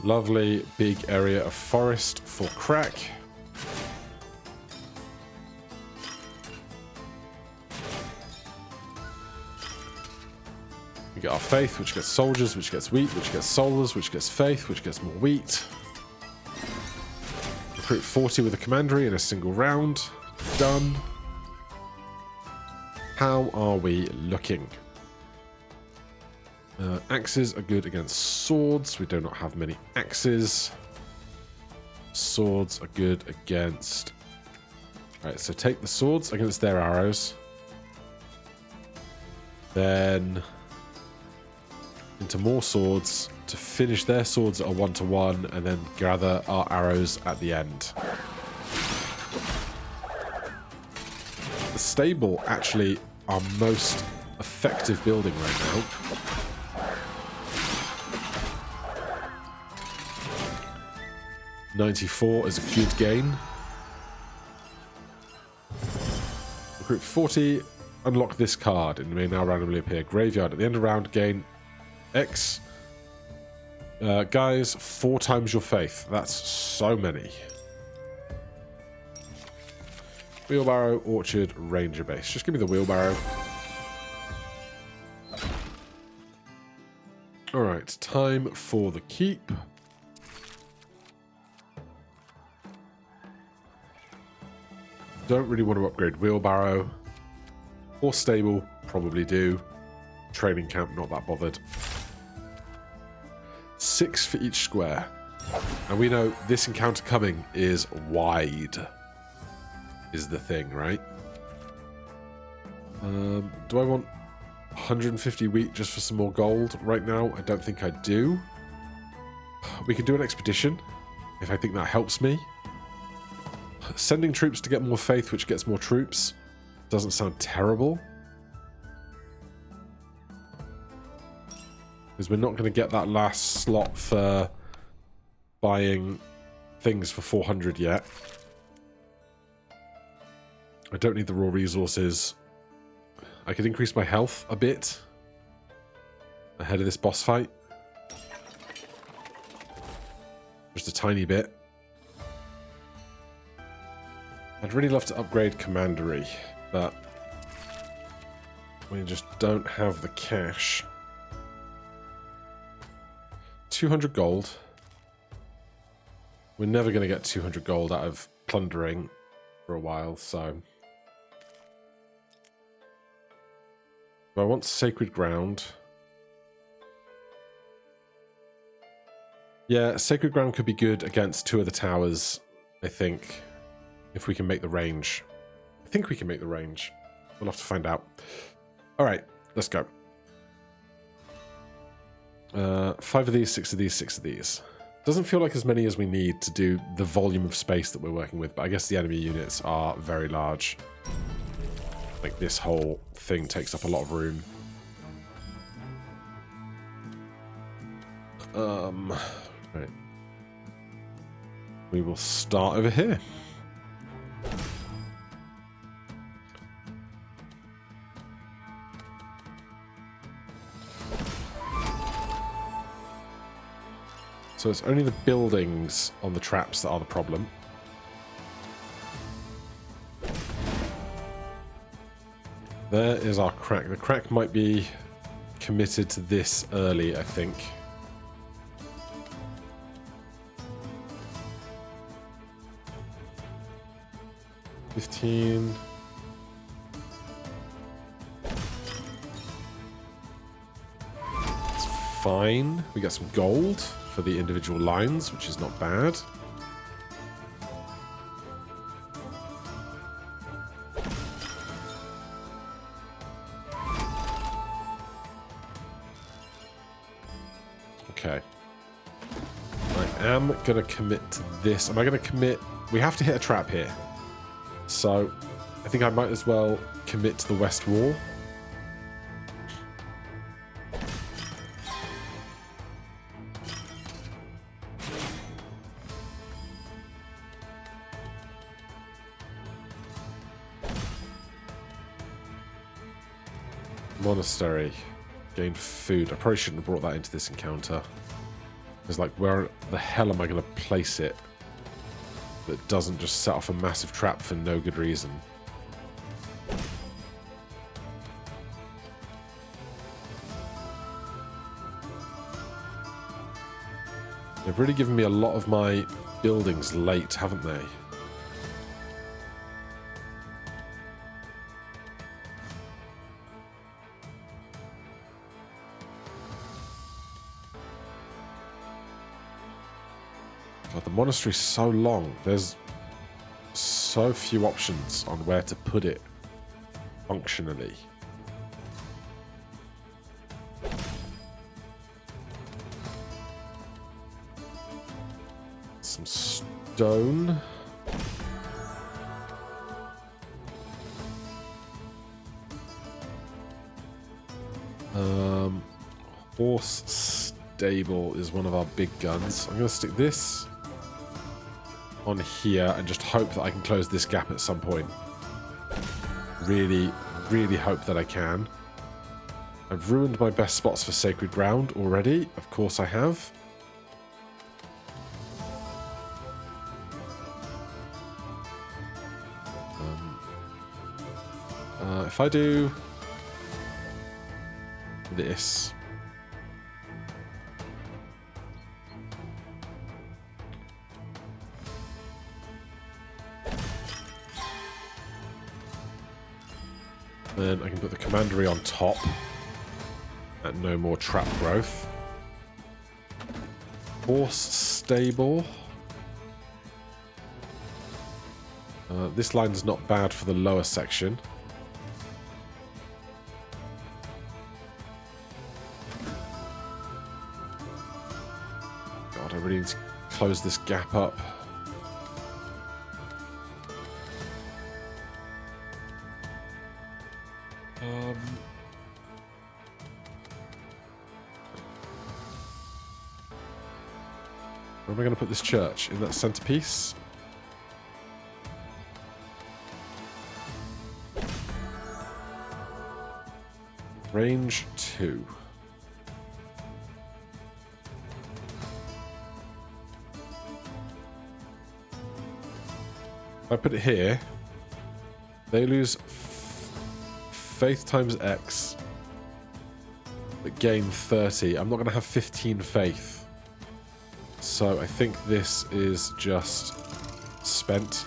Lovely big area of forest for crack. We get our faith, which gets soldiers, which gets wheat, which gets soldiers, which gets faith, which gets more wheat. Recruit 40 with a commandery in a single round. Done. How are we looking? Axes are good against swords. We do not have many axes. Swords are good against... Right, so take the swords against their arrows. Then... into more swords to finish their swords at a 1-to-1 and then gather our arrows at the end. The stable actually our most effective building right now. $94 is a good gain. Recruit 40, unlock this card. It may now randomly appear. Graveyard at the end of round, gain X. Guys, 4 times your faith. That's so many. Wheelbarrow, orchard, ranger base. Just give me the wheelbarrow. Alright, time for the keep. Don't really want to upgrade wheelbarrow. Or stable, probably do. Training camp, not that bothered. 6 for each square. And we know this encounter coming is wide. Is the thing, right? Do I want 150 wheat just for some more gold right now? I don't think I do. We can do an expedition, if I think that helps me. Sending troops to get more faith, which gets more troops, doesn't sound terrible. Because we're not going to get that last slot for buying things for 400 yet. I don't need the raw resources. I could increase my health a bit ahead of this boss fight. Just a tiny bit. I'd really love to upgrade commandery, but we just don't have the cash. 200 gold. We're never going to get 200 gold out of plundering for a while, so... I want sacred ground. Yeah, sacred ground could be good against 2 of the towers, I think, if we can make the range. I think we can make the range. We'll have to find out. All right, let's go. 5 of these, 6 of these, 6 of these. Doesn't feel like as many as we need to do the volume of space that we're working with, but I guess the enemy units are very large. Like, this whole thing takes up a lot of room. Right. We will start over here. So it's only the buildings on the traps that are the problem. There is our crack. The crack might be committed to this early, I think. $15. It's fine. We got some gold for the individual lines, which is not bad. Okay. I am going to commit to this. Am I going to commit? We have to hit a trap here. So I think I might as well commit to the west wall. Monastery. Gain food. I probably shouldn't have brought that into this encounter. It's like, where the hell am I going to place it that doesn't just set off a massive trap for no good reason? They've really given me a lot of my buildings late, haven't they? God, the monastery's so long. There's so few options on where to put it functionally. Some stone. Horse stable is one of our big guns. I'm going to stick this on here and just hope that I can close this gap at some point. Really, really hope that I can. I've ruined my best spots for sacred ground already. Of course I have. If I do this, then I can put the commandery on top and no more trap growth. Horse stable. This line's not bad for the lower section. God, I really need to close this gap up. Where am I going to put this church? In that centerpiece? Range 2. If I put it here, they lose faith times X, but gain 30. I'm not going to have 15 faith. So I think this is just spent.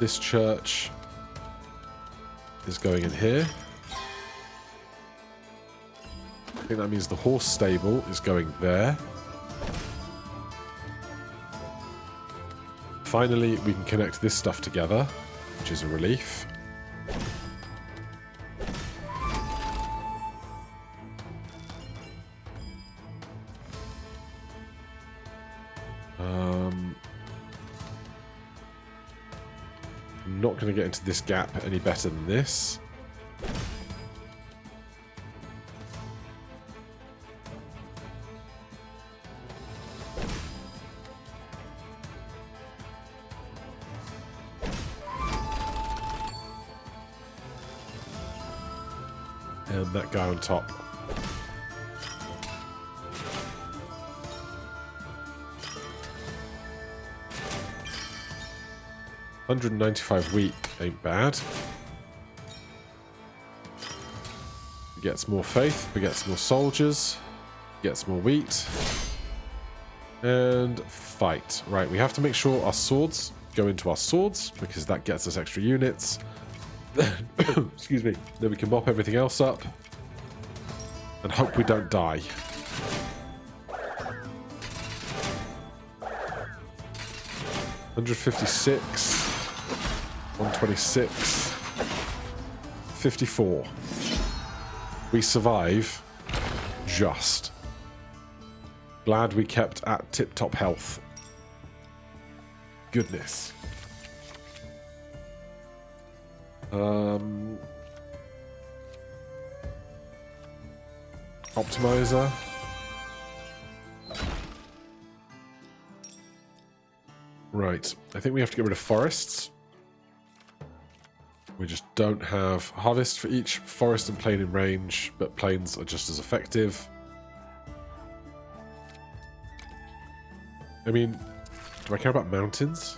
This church is going in here. I think that means the horse stable is going there. Finally, we can connect this stuff together, which is a relief. I'm not going to get into this gap any better than this. And that guy on top. $195 wheat ain't bad. Begets more faith, begets more soldiers, gets more wheat. And fight. Right, we have to make sure our swords go into our swords, because that gets us extra units. Excuse me. Then we can mop everything else up. And hope we don't die. $156. 126. 54. We survive. Just. Glad we kept at tip-top health. Goodness. Optimizer. Right. I think we have to get rid of forests. We just don't have harvest for each forest and plain in range, but plains are just as effective. I mean, do I care about mountains?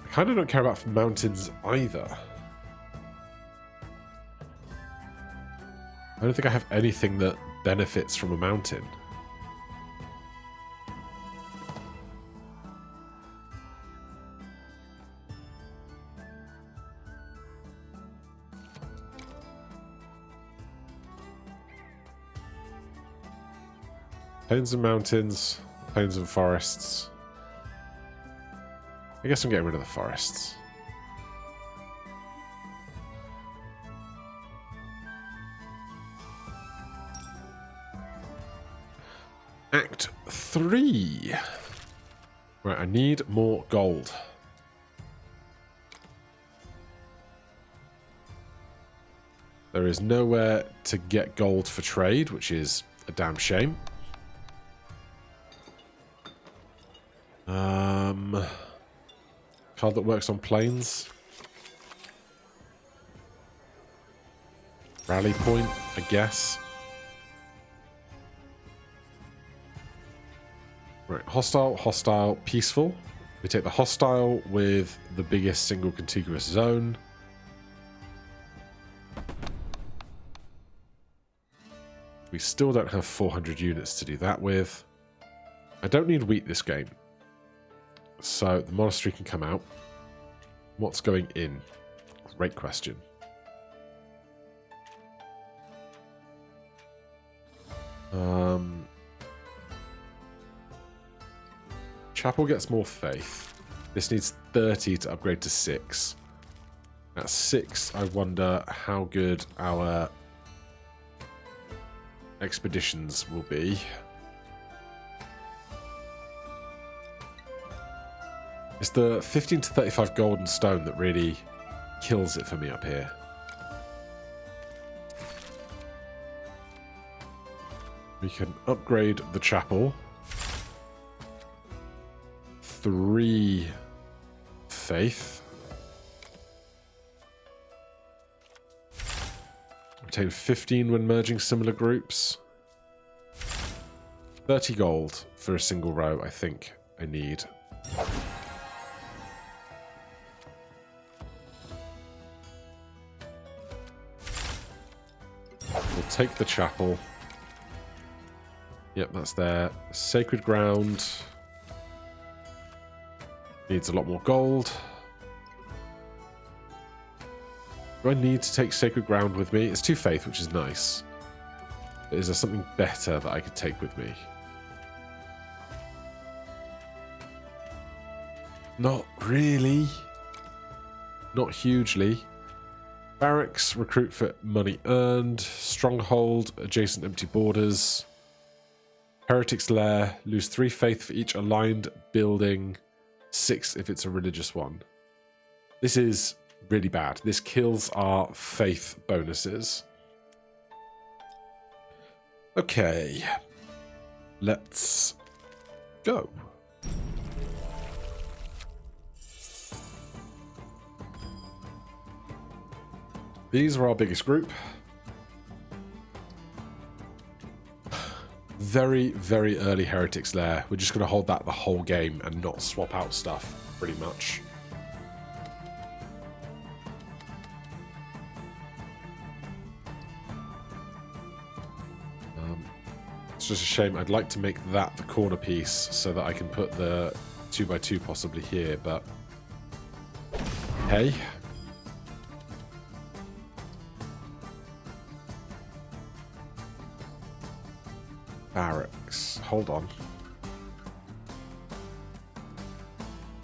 I kind of don't care about mountains either. I don't think I have anything that benefits from a mountain. Plains and mountains, plains and forests. I guess I'm getting rid of the forests. Act 3. Right, I need more gold. There is nowhere to get gold for trade, which is a damn shame. Card that works on planes. Rally point, I guess. Right, hostile, hostile, peaceful. We take the hostile with the biggest single contiguous zone. We still don't have 400 units to do that with. I don't need wheat this game. So the monastery can come out. What's going in? Great question. Chapel gets more faith. This needs 30 to upgrade to 6. At 6, I wonder how good our expeditions will be. It's the 15 to 35 gold and stone that really kills it for me up here. We can upgrade the chapel. 3 faith. Obtain 15 when merging similar groups. 30 gold for a single row, I think I need. We'll take the chapel. Yep, that's there. Sacred ground. Needs a lot more gold. Do I need to take sacred ground with me? It's 2 faith, which is nice. But is there something better that I could take with me? Not really. Not hugely. Barracks, recruit for money earned. Stronghold, adjacent empty borders. Heretic's Lair, lose 3 faith for each aligned building. 6 if it's a religious one. This is really bad. This kills our faith bonuses. Okay. Let's go. These are our biggest group. Very, very early Heretic's Lair. We're just going to hold that the whole game and not swap out stuff, pretty much. It's just a shame. I'd like to make that the corner piece so that I can put the 2x2 possibly here, but hey. Barracks. Hold on.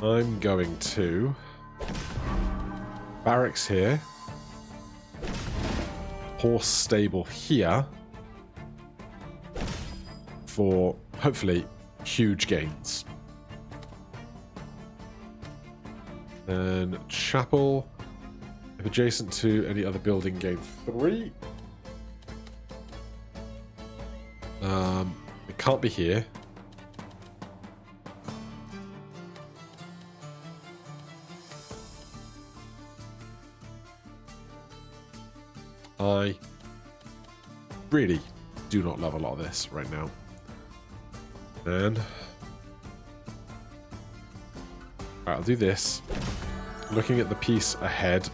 I'm going to barracks here. Horse stable here. For hopefully huge gains. Then chapel. If adjacent to any other building, gain 3. It can't be here. I really do not love a lot of this right now. And alright, I'll do this. Looking at the piece ahead.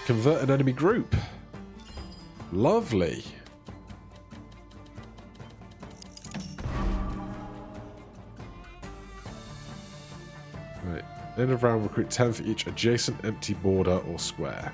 Convert an enemy group. Lovely. Right. End of round, recruit 10 for each adjacent empty border or square.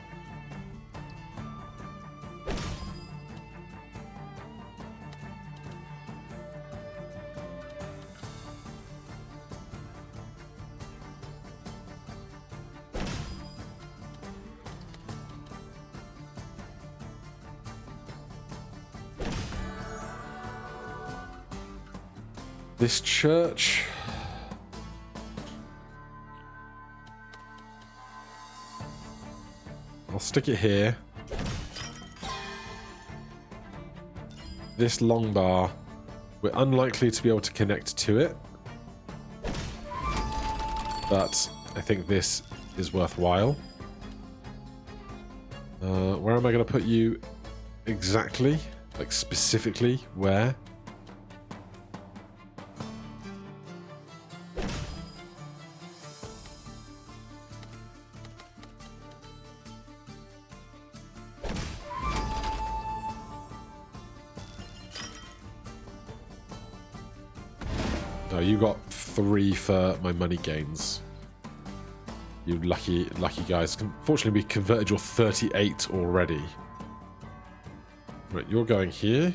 This church. I'll stick it here. This long bar. We're unlikely to be able to connect to it. But I think this is worthwhile. Where am I going to put you exactly? Like specifically where? Oh, you got 3 for my money gains. You lucky guys. Unfortunately, we converted your 38 already. Right, you're going here.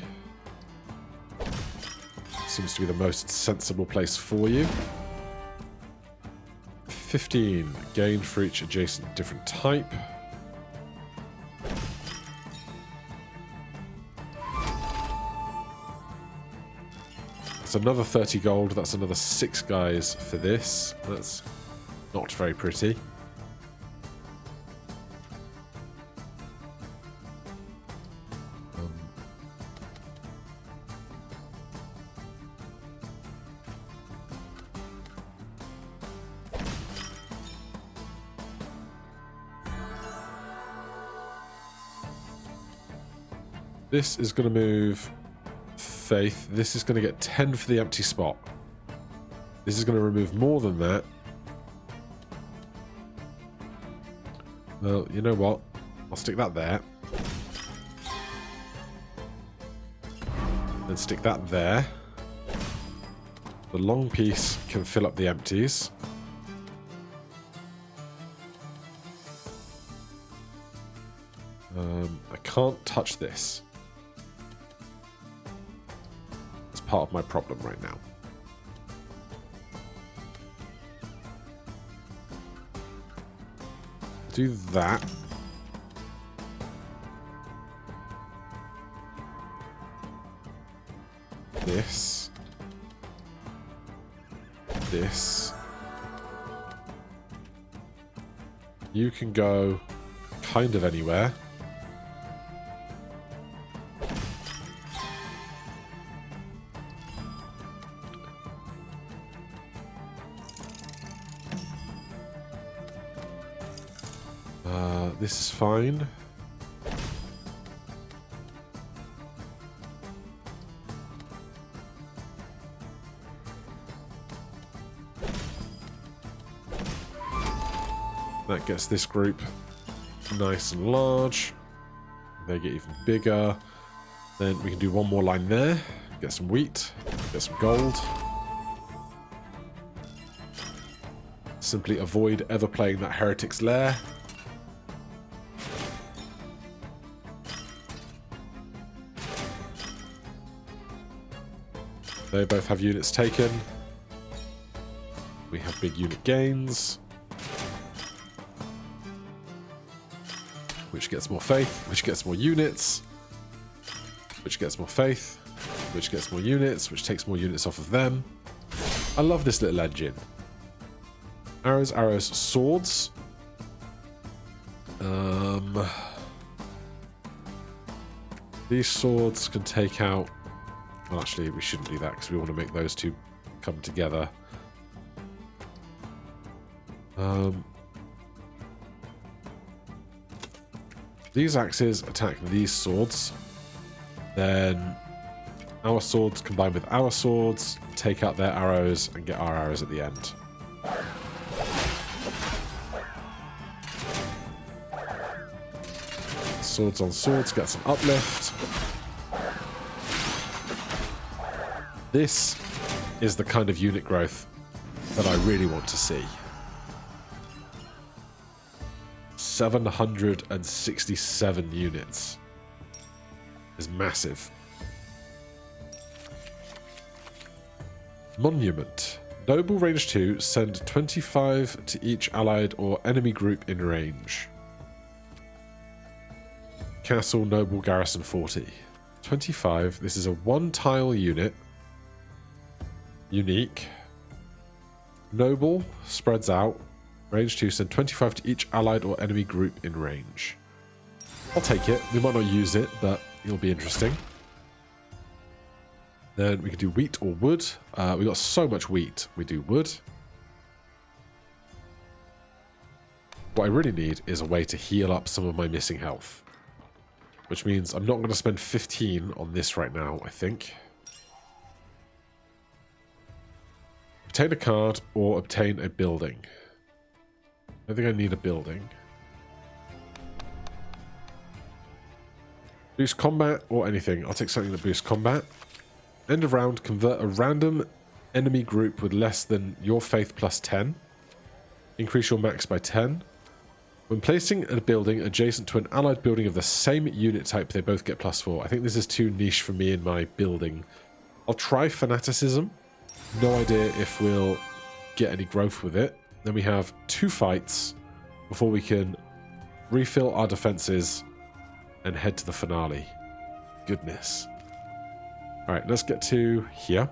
Seems to be the most sensible place for you. 15 gain for each adjacent different type. That's another 30 gold. That's another 6 guys for this. That's not very pretty. This is going to move faith. This is going to get 10 for the empty spot. This is going to remove more than that. Well, you know what? I'll stick that there. Then stick that there. The long piece can fill up the empties. I can't touch this. It's part of my problem right now. Do that. This. This. You can go kind of anywhere. This is fine. That gets this group nice and large. They get even bigger. Then we can do one more line there. Get some wheat. Get some gold. Simply avoid ever playing that Heretic's Lair. They both have units taken. We have big unit gains. Which gets more faith, which gets more units. Which gets more faith, which gets more units, which takes more units off of them. I love this little engine. Arrows, arrows, swords. These swords can take out... Well, actually, we shouldn't do that because we want to make those two come together. These axes attack these swords. Then our swords combine with our swords, take out their arrows, and get our arrows at the end. Swords on swords get some uplift. This is the kind of unit growth that I really want to see. 767 units is massive. Monument. Noble range 2, send 25 to each allied or enemy group in range. Castle, Noble, Garrison 40. 25. This is a one-tile unit. Unique. Noble spreads out. Range 2, send 25 to each allied or enemy group in range. I'll take it. We might not use it, but it'll be interesting. Then we could do wheat or wood. We got so much wheat. We do wood. What I really need is a way to heal up some of my missing health. Which means I'm not going to spend 15 on this right now, I think. Obtain a card or obtain a building. I think I need a building. Boost combat or anything. I'll take something that boosts combat. End of round, convert a random enemy group with less than your faith plus 10. Increase your max by 10. When placing a building adjacent to an allied building of the same unit type, they both get plus 4. I think this is too niche for me in my building. I'll try fanaticism. No idea if we'll get any growth with it. Then we have 2 fights before we can refill our defenses and head to the finale. Goodness. Alright, let's get to here.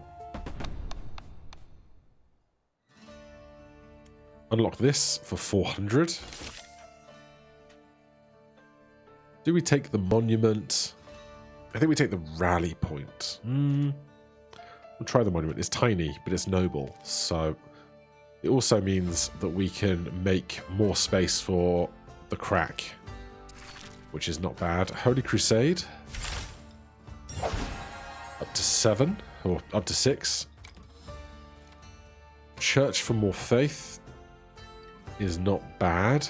Unlock this for 400. Do we take the monument? I think we take the rally point. We'll try the monument. It's tiny, but it's noble. So it also means that we can make more space for the crack, which is not bad. Holy Crusade. Up to 7, or up to 6. Church for more faith is not bad.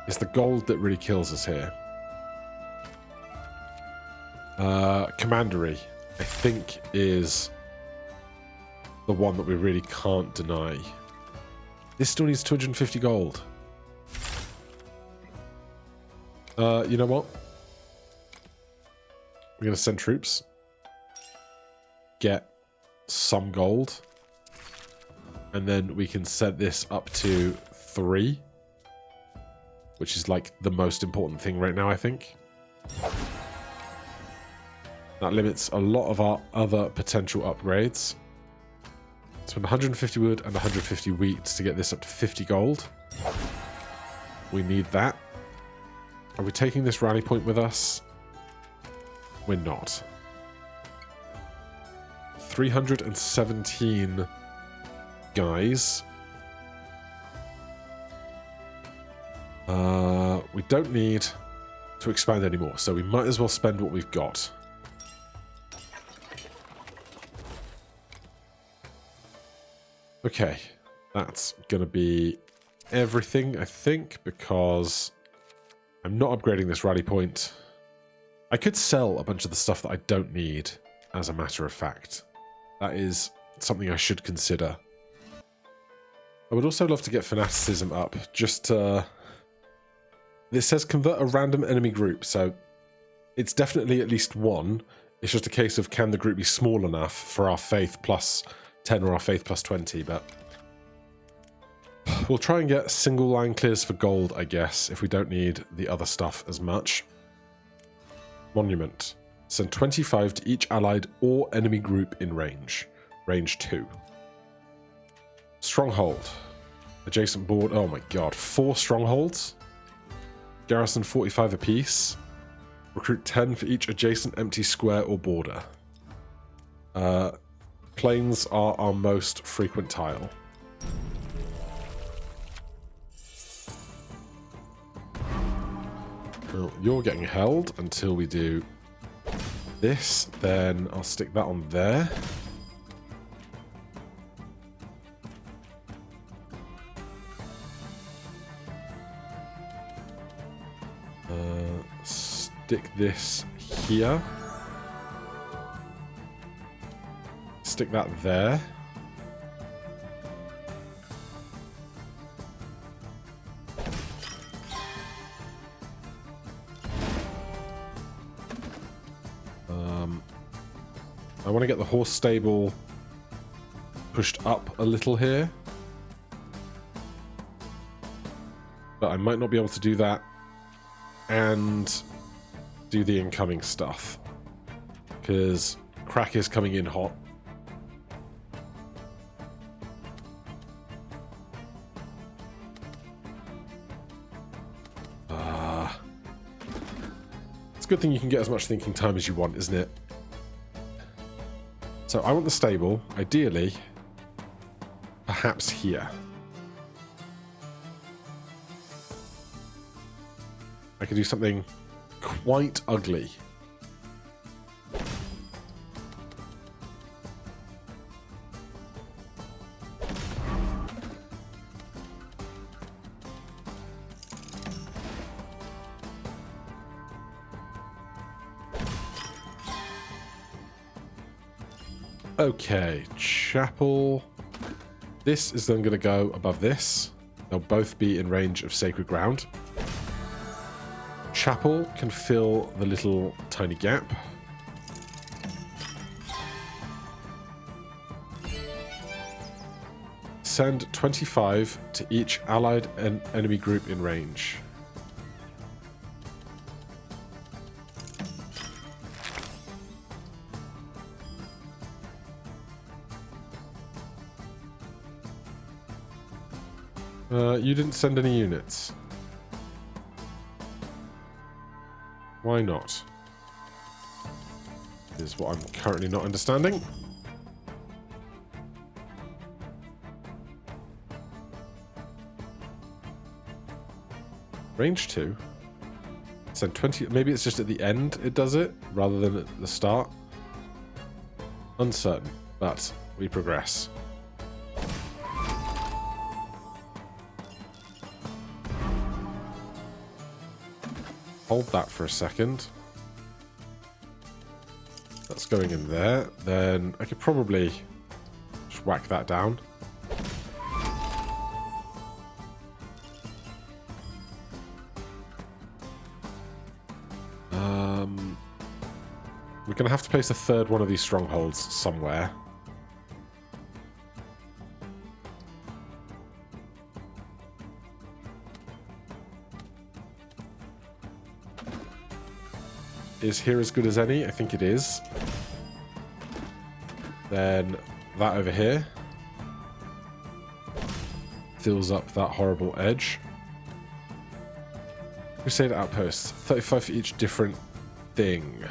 It's the gold that really kills us here. Commandery, I think, is the one that we really can't deny. This still needs 250 gold. You know what? We're going to send troops. Get some gold. And then we can set this up to 3. Which is like the most important thing right now, I think. That limits a lot of our other potential upgrades. Spend 150 wood and 150 wheat to get this up to 50 gold. We need that. Are we taking this rally point with us? We're not. 317 guys. We don't need to expand anymore, so we might as well spend what we've got. Okay, that's going to be everything, I think, because I'm not upgrading this rally point. I could sell a bunch of the stuff that I don't need, as a matter of fact. That is something I should consider. I would also love to get fanaticism up, just to... This says convert a random enemy group, so it's definitely at least one. It's just a case of can the group be small enough for our faith plus 10 or our faith plus 20, but we'll try and get single line clears for gold, I guess, if we don't need the other stuff as much. Monument. Send 25 to each allied or enemy group in range. Range 2. Stronghold. Adjacent board. Oh my god. 4 strongholds. Garrison 45 apiece. Recruit 10 for each adjacent empty square or border. Plains are our most frequent tile. Well, you're getting held until we do this. Then I'll stick that on there. Stick this here. Stick that there. I want to get the horse stable pushed up a little here. But I might not be able to do that and do the incoming stuff. Because crack is coming in hot. It's a good thing you can get as much thinking time as you want, isn't it? So I want the stable, ideally, perhaps here. I could do something quite ugly. Okay, chapel. This is then going to go above this. They'll both be in range of sacred ground. Chapel can fill the little tiny gap. Send 25 to each allied and enemy group in range. You didn't send any units. Why not? Is what I'm currently not understanding. Range 2. Send 20. Maybe it's just at the end it does it, rather than at the start. Uncertain, but we progress. Hold that for a second. going in there. Then I could probably just whack that down. We're going to have to place a third one of these strongholds somewhere. Is here as good as any? I think it is. Then that over here fills up that horrible edge. Crusade outposts, 35 for each different thing.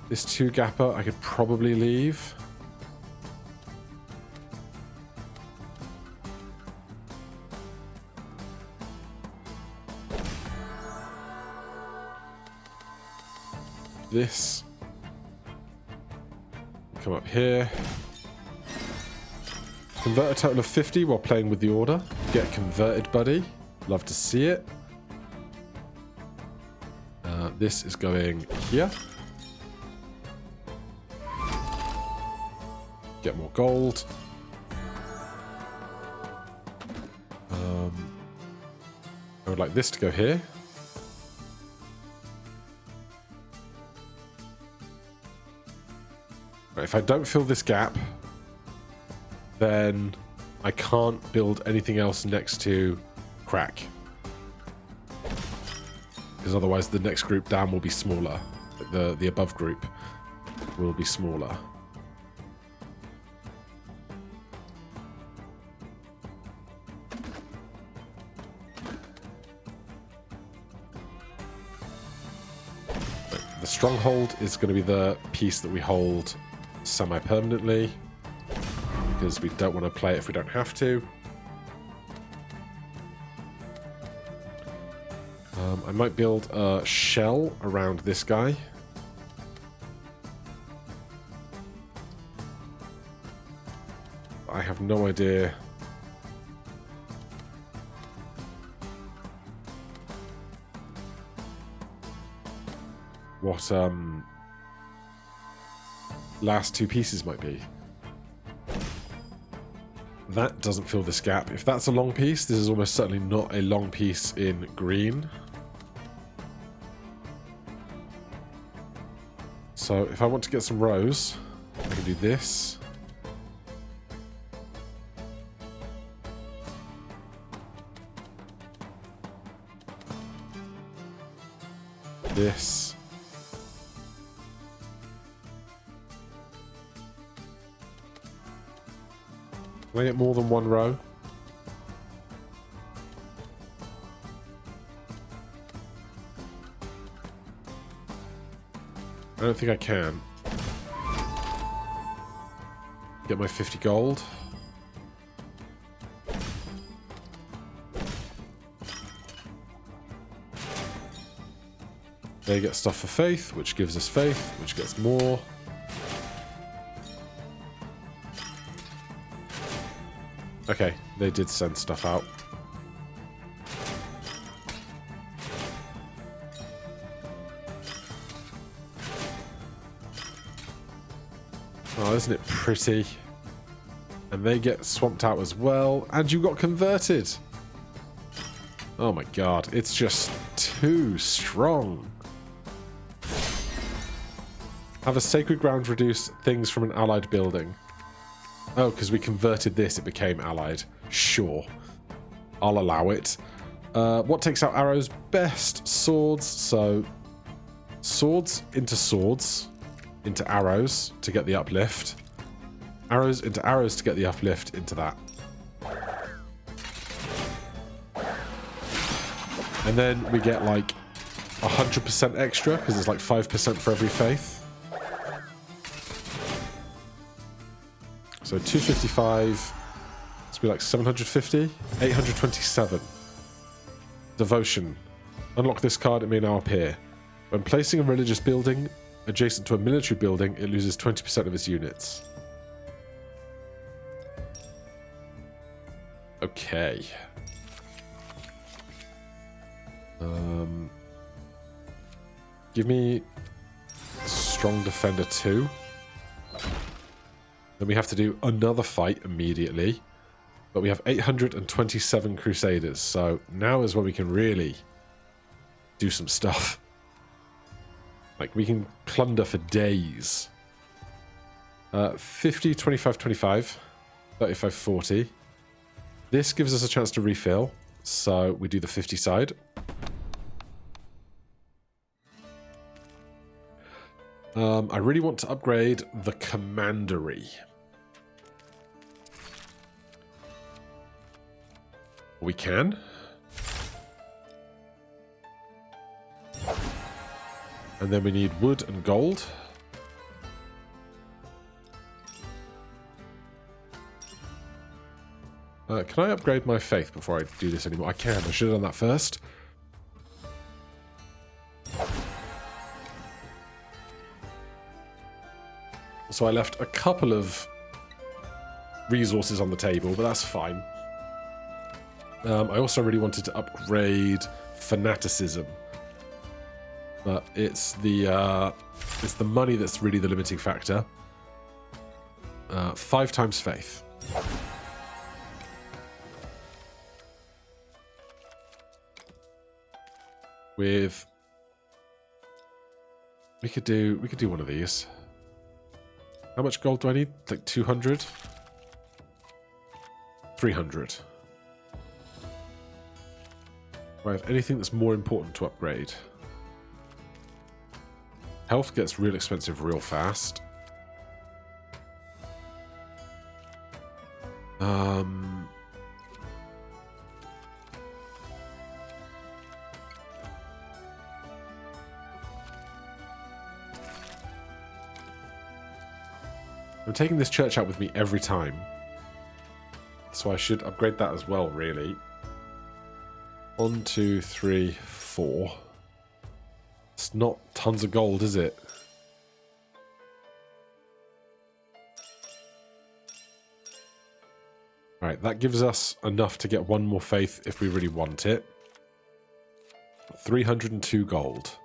This 2-gapper I could probably leave. This. Come up here. Convert a total of 50 while playing with the order. Get converted, buddy. Love to see it. This is going here. Get more gold. I would like this to go here. Right, if I don't fill this gap, then I can't build anything else next to crack. Because otherwise the next group down will be smaller. The above group will be smaller. The stronghold is going to be the piece that we hold semi-permanently, because we don't want to play it if we don't have to. I might build a shell around this guy. I have no idea what last two pieces might be. That doesn't fill this gap. If that's a long piece, this is almost certainly not a long piece in green. So if I want to get some rows, I can do this. This. Can I get more than one row? I don't think I can. Get my 50 gold. They get stuff for faith, which gives us faith, which gets more. Okay, they did send stuff out. Oh, isn't it pretty? And they get swamped out as well. And you got converted. Oh my god, it's just too strong. Have a sacred ground reduce things from an allied building. Oh, because we converted this, it became allied. Sure. I'll allow it. What takes out arrows best? Swords. So, swords into arrows to get the uplift. Arrows into arrows to get the uplift into that. And then we get like 100% extra, because it's like 5% for every faith. So 255, it's be like 750, 827. Devotion. Unlock this card, it may now appear. When placing a religious building adjacent to a military building, it loses 20% of its units. Okay. Give me strong defender 2. Then we have to do another fight immediately. But we have 827 Crusaders, so now is when we can really do some stuff. Like, we can plunder for days. 50, 25, 25, 35, 40. This gives us a chance to refill, so we do the 50 side. I really want to upgrade the commandery. We can. And then we need wood and gold. Can I upgrade my faith before I do this anymore? I can. I should have done that first. So I left a couple of resources on the table, but that's fine. I also really wanted to upgrade fanaticism, but it's the money that's really the limiting factor. 5 times faith. With we could do one of these. How much gold do I need? Like 200? 300. Do I have anything that's more important to upgrade? Health gets real expensive real fast. I'm taking this church out with me every time, so I should upgrade that as well, really. 1, 2, 3, 4. It's not tons of gold, is it? Right, that gives us enough to get 1 more faith if we really want it. 302 gold.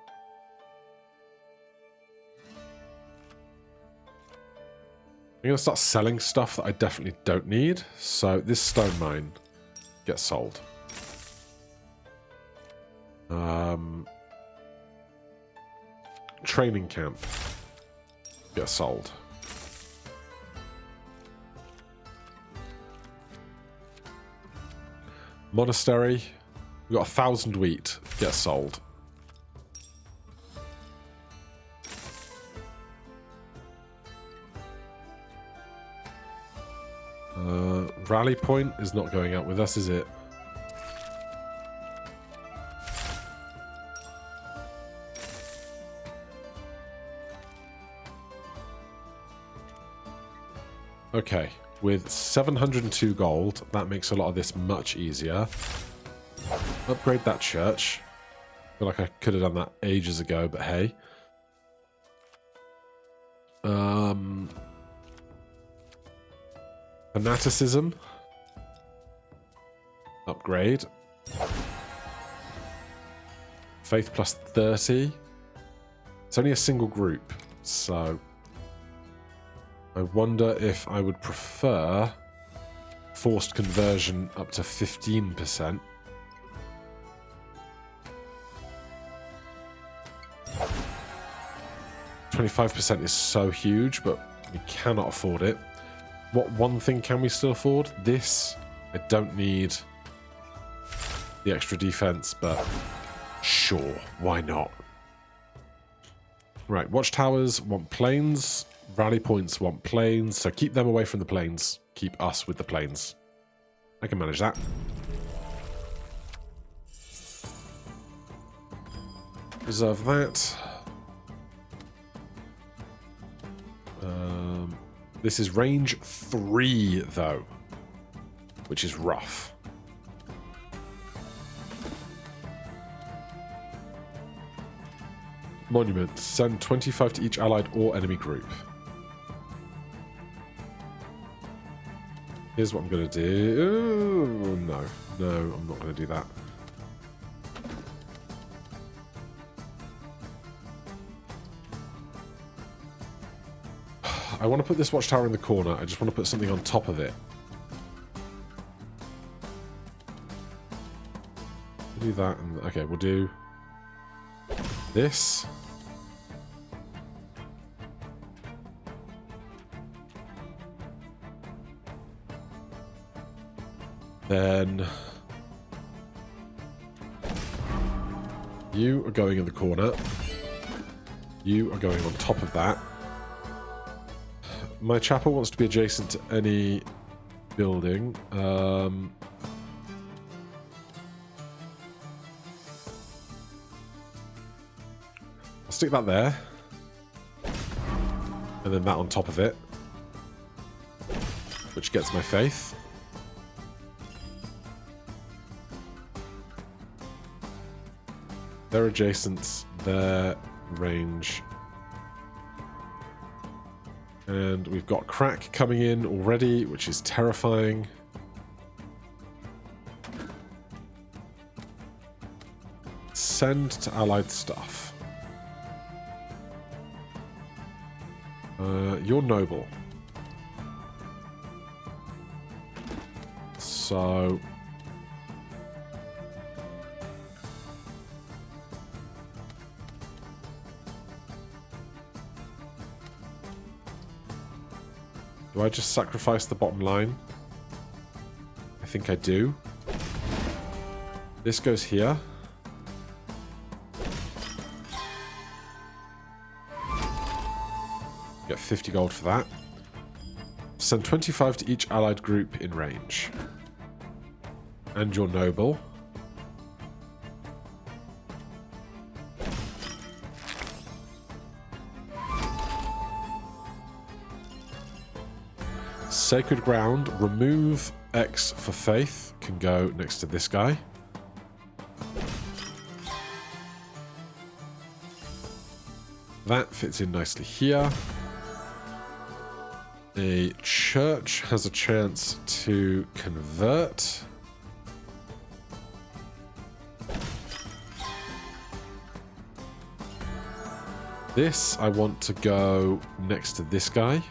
I'm going to start selling stuff that I definitely don't need. So this stone mine gets sold. Training camp gets sold. Monastery, we got 1,000 wheat gets sold. Rally point is not going out with us, is it? Okay, with 702 gold, that makes a lot of this much easier. Upgrade that church. I feel like I could have done that ages ago, but hey. Fanaticism. Upgrade. Faith plus 30. It's only a single group, so I wonder if I would prefer forced conversion up to 15%. %25 is so huge, but we cannot afford it. What one thing can we still afford? This. I don't need the extra defense, but sure, why not? Right, watchtowers want planes. Rally points want planes, so keep them away from the planes. Keep us with the planes. I can manage that. Reserve that. This is range 3, though, which is rough. Monument. Send 25 to each allied or enemy group. Here's what I'm going to do. No, I'm not going to do that. I want to put this watchtower in the corner. I just want to put something on top of it. We'll do that. And, okay, we'll do this. Then you are going in the corner. You are going on top of that. My chapel wants to be adjacent to any building. I'll stick that there. And then that on top of it. Which gets my faith. They're adjacent, their range. And we've got crack coming in already, which is terrifying. Send to allied stuff. You're noble. So... do I just sacrifice the bottom line? I think I do. This goes here. Get 50 gold for that. Send 25 to each allied group in range. And your noble. Sacred ground, remove X for faith, can go next to this guy. That fits in nicely here. A church has a chance to convert. This I want to go next to this guy.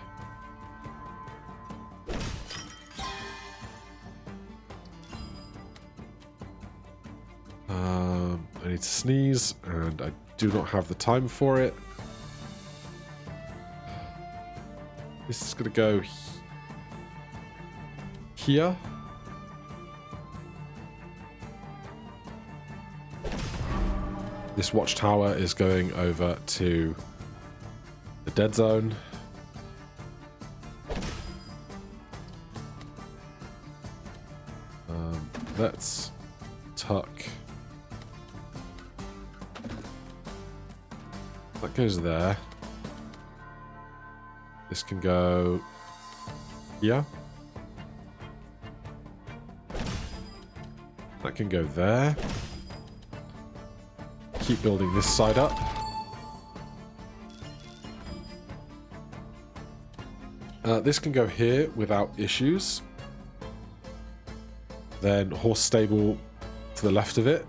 I need to sneeze, and I do not have the time for it. This is going to go here. This watchtower is going over to the dead zone. Let's tuck. That goes there. This can go here. That can go there. Keep building this side up. This can go here without issues. Then horse stable to the left of it.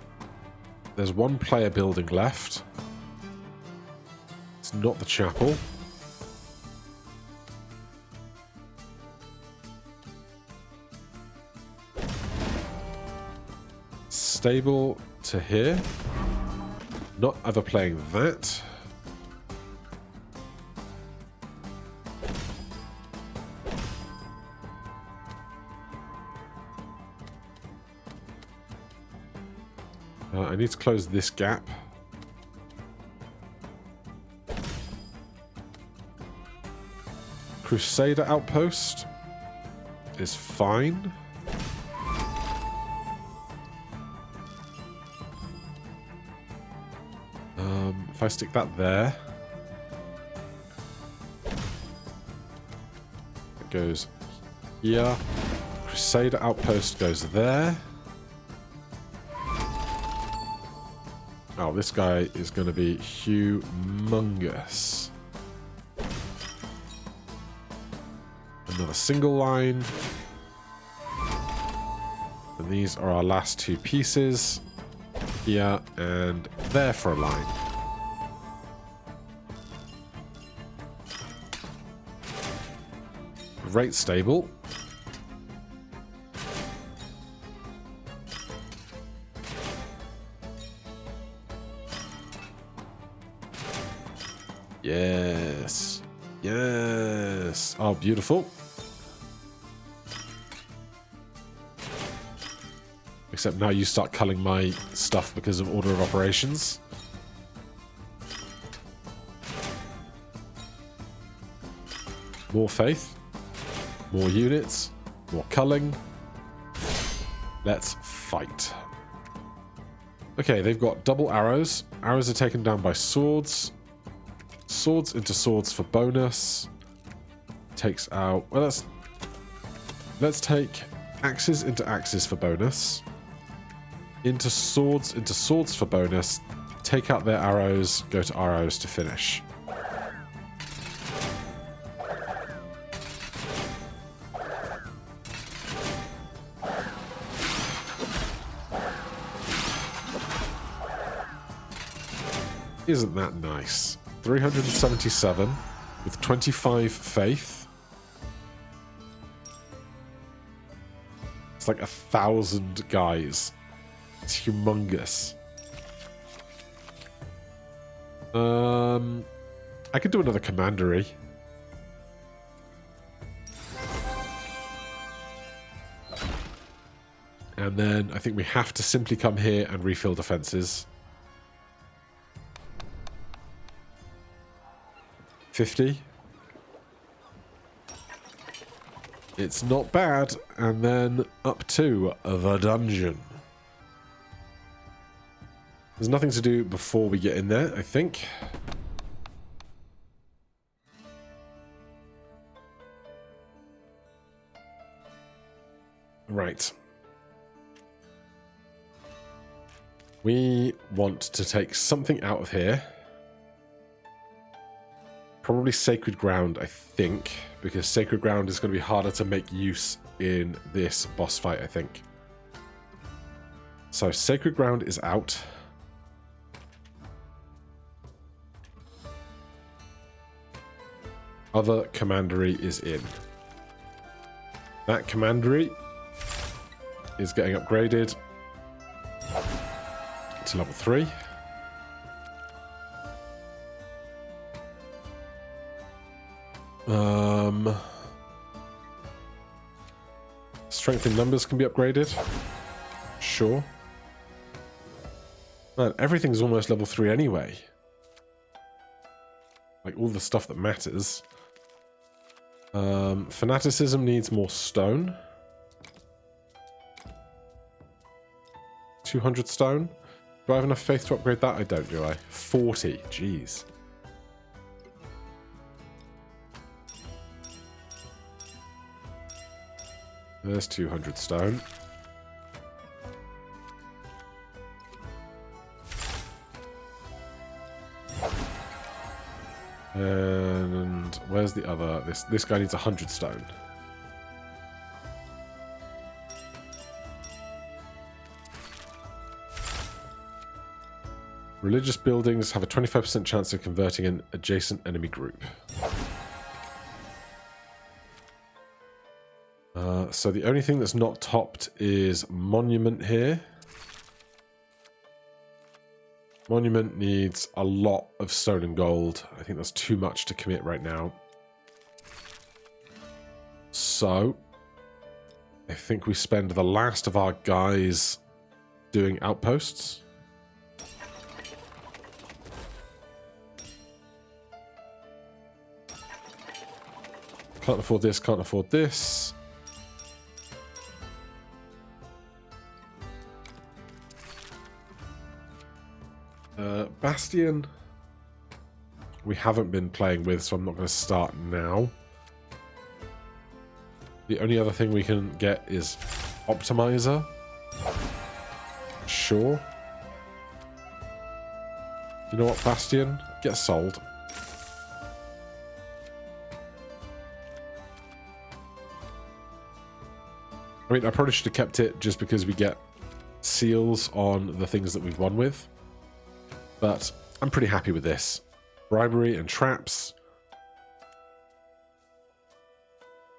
There's one player building left. It's not the chapel. Stable to here. Not ever playing that. I need to close this gap. Crusader outpost is fine. If I stick that there, it goes here. Crusader outpost goes there. Oh, this guy is going to be humongous. Another single line. And these are our last two pieces. Here and there for a line. Great stable. Yes. Yes. Oh, beautiful. Except now you start culling my stuff because of order of operations. More faith. More units. More culling. Let's fight. Okay, they've got double arrows. Arrows are taken down by swords. Swords into swords for bonus. Takes out... Well, let's take axes into axes for bonus. Into swords for bonus. Take out their arrows. Go to arrows to finish. Isn't that nice? 377 with 25 faith. It's like 1,000 guys. It's humongous. I could do another commandery. And then I think we have to simply come here and refill defenses. 50. It's not bad. And then up to the dungeon. There's nothing to do before we get in there, I think. Right. We want to take something out of here. Probably Sacred Ground, I think, because Sacred Ground is going to be harder to make use in this boss fight, I think. So Sacred Ground is out. Other commandery is in. That commandery is getting upgraded to level 3. Strength in numbers can be upgraded. Sure. Man, everything's almost level 3 anyway. Like all the stuff that matters. Fanaticism needs more stone. 200 stone. Do I have enough faith to upgrade that? I don't, do I? 40. Jeez. There's 200 stone. And where's the other? This guy needs 100 stone. Religious buildings have a 25% chance of converting an adjacent enemy group. So the only thing that's not topped is Monument here. Monument needs a lot of stone and gold. I think that's too much to commit right now. So I think we spend the last of our guys doing outposts. Can't afford this, can't afford this. Bastion, we haven't been playing with, so I'm not going to start now. The only other thing we can get is Optimizer. Sure. You know what, Bastion? Get sold. I mean, I probably should have kept it just because we get seals on the things that we've won with. But I'm pretty happy with this. Bribery and traps.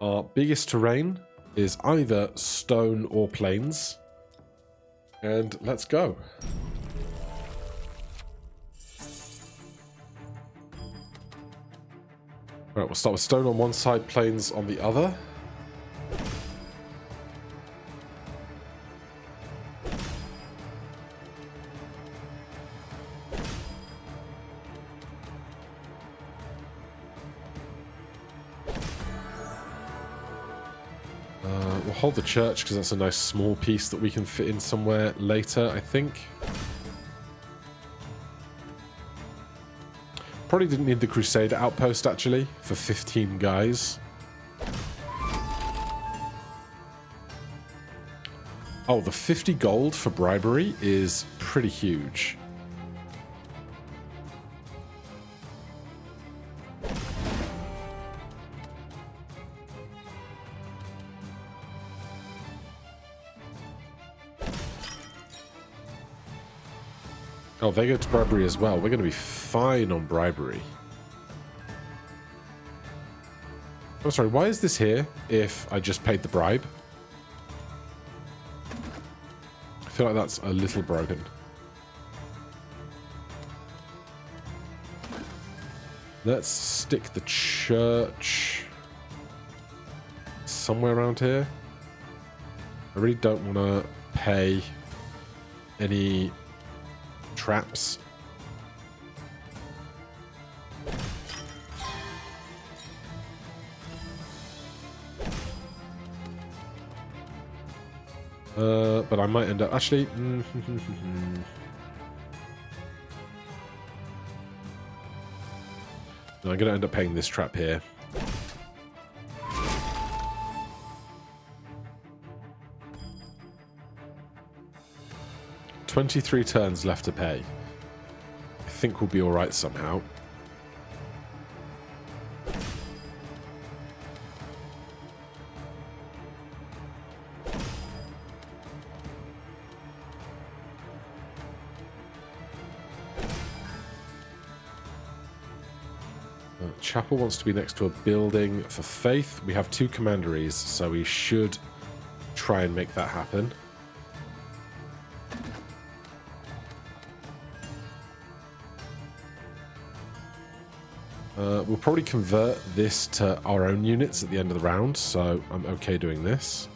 Our biggest terrain is either stone or plains. And let's go. Alright, we'll start with stone on one side, plains on the other. We'll hold the church because that's a nice small piece that we can fit in somewhere later, I think. Probably didn't need the Crusader outpost, actually, for 15 guys. Oh, the 50 gold for bribery is pretty huge. Oh, they go to bribery as well. We're going to be fine on bribery. I'm sorry, why is this here if I just paid the bribe? I feel like that's a little broken. Let's stick the church somewhere around here. I really don't want to pay any traps. But I might end up actually. No, I'm going to end up paying this trap here. $23 turns left to pay. I think we'll be all right somehow. Chapel wants to be next to a building for faith. We have 2 commanderies, so we should try and make that happen. We'll probably convert this to our own units at the end of the round, so I'm okay doing this.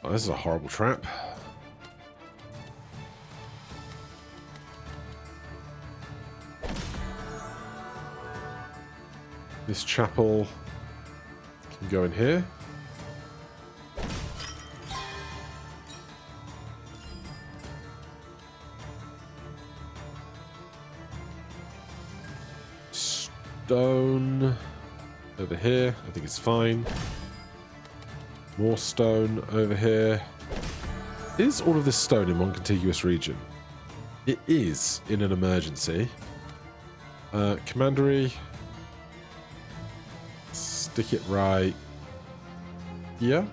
Oh, this is a horrible trap. This chapel can go in here. Stone over here. I think it's fine. More stone over here. Is all of this stone in one contiguous region? It is in an emergency. Commandery. Stick it right here.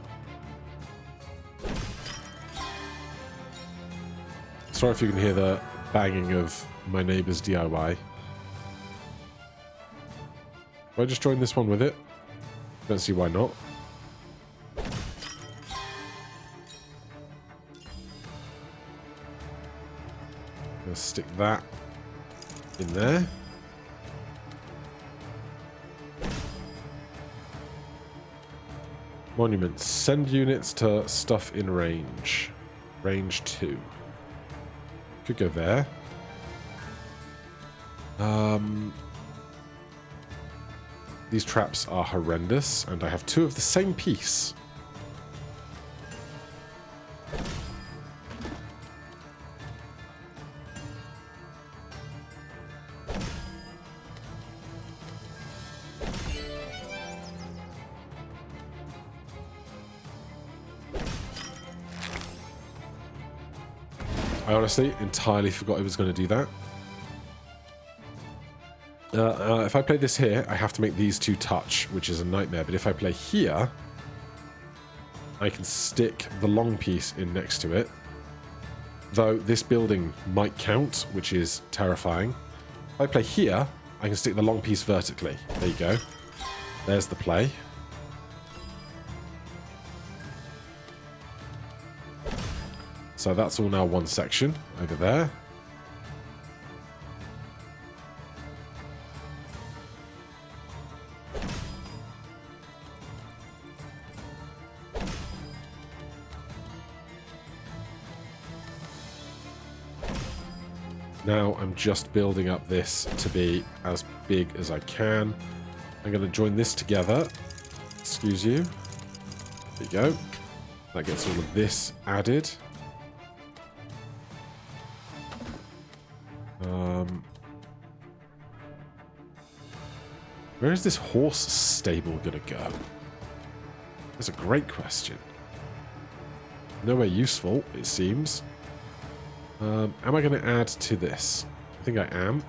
Sorry if you can hear the banging of my neighbor's DIY. Will I just join this one with it? Don't see why not. Let's stick that in there. Monuments. Send units to stuff in range. Range 2. Could go there. These traps are horrendous, and I have 2 of the same piece. I honestly entirely forgot I was going to do that. If I play this here, I have to make these 2 touch, which is a nightmare. But if I play here, I can stick the long piece in next to it. though this building might count, which is terrifying. If I play here, I can stick the long piece vertically. There you go. There's the play. So that's all now one section over there. Now I'm just building up this to be as big as I can. I'm going to join this together. Excuse you. There you go. That gets all of this added. Where is this horse stable going to go? That's a great question. Nowhere useful, it seems. Am I going to add to this? I think I am.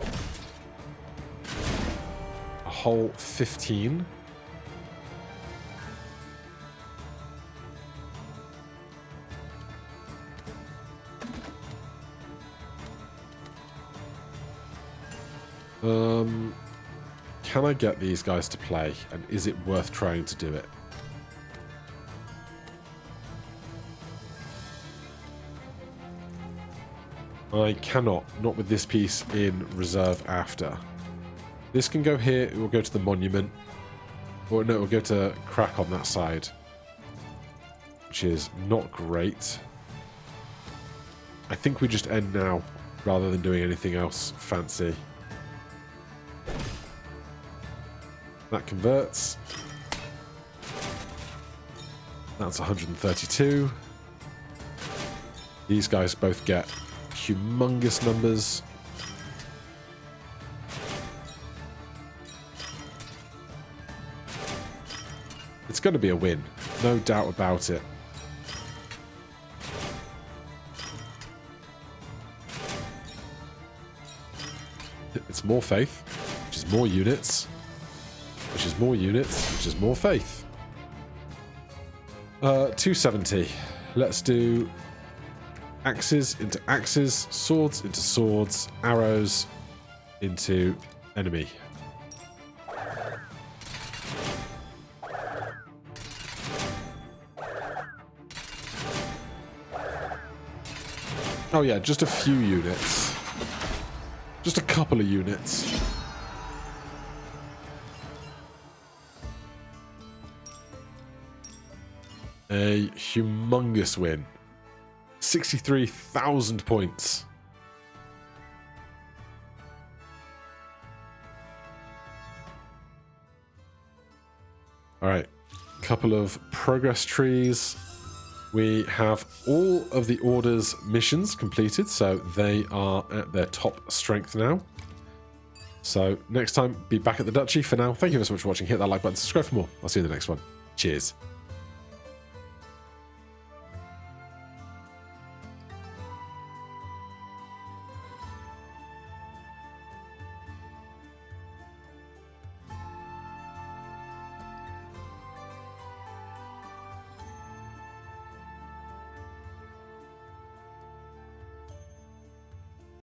A whole 15. Can I get these guys to play? And is it worth trying to do it? I cannot. Not with this piece in reserve after. This can go here. It will go to the monument. Or no, it will go to crack on that side. Which is not great. I think we just end now rather than doing anything else fancy. That converts. That's 132. These guys both get humongous numbers. It's going to be a win. No doubt about it. It's more faith, which is more units. Which is more units, which is more faith. 270. Let's do axes into axes, swords into swords, arrows into enemy. Oh yeah, just a few units. Just a couple of units. A humongous win. 63,000 points. Alright, couple of progress trees. We have all of the Order's missions completed, so they are at their top strength now. So next time, be back at the Duchy. For now, thank you very much for watching. Hit that like button, subscribe for more. I'll see you in the next one. Cheers.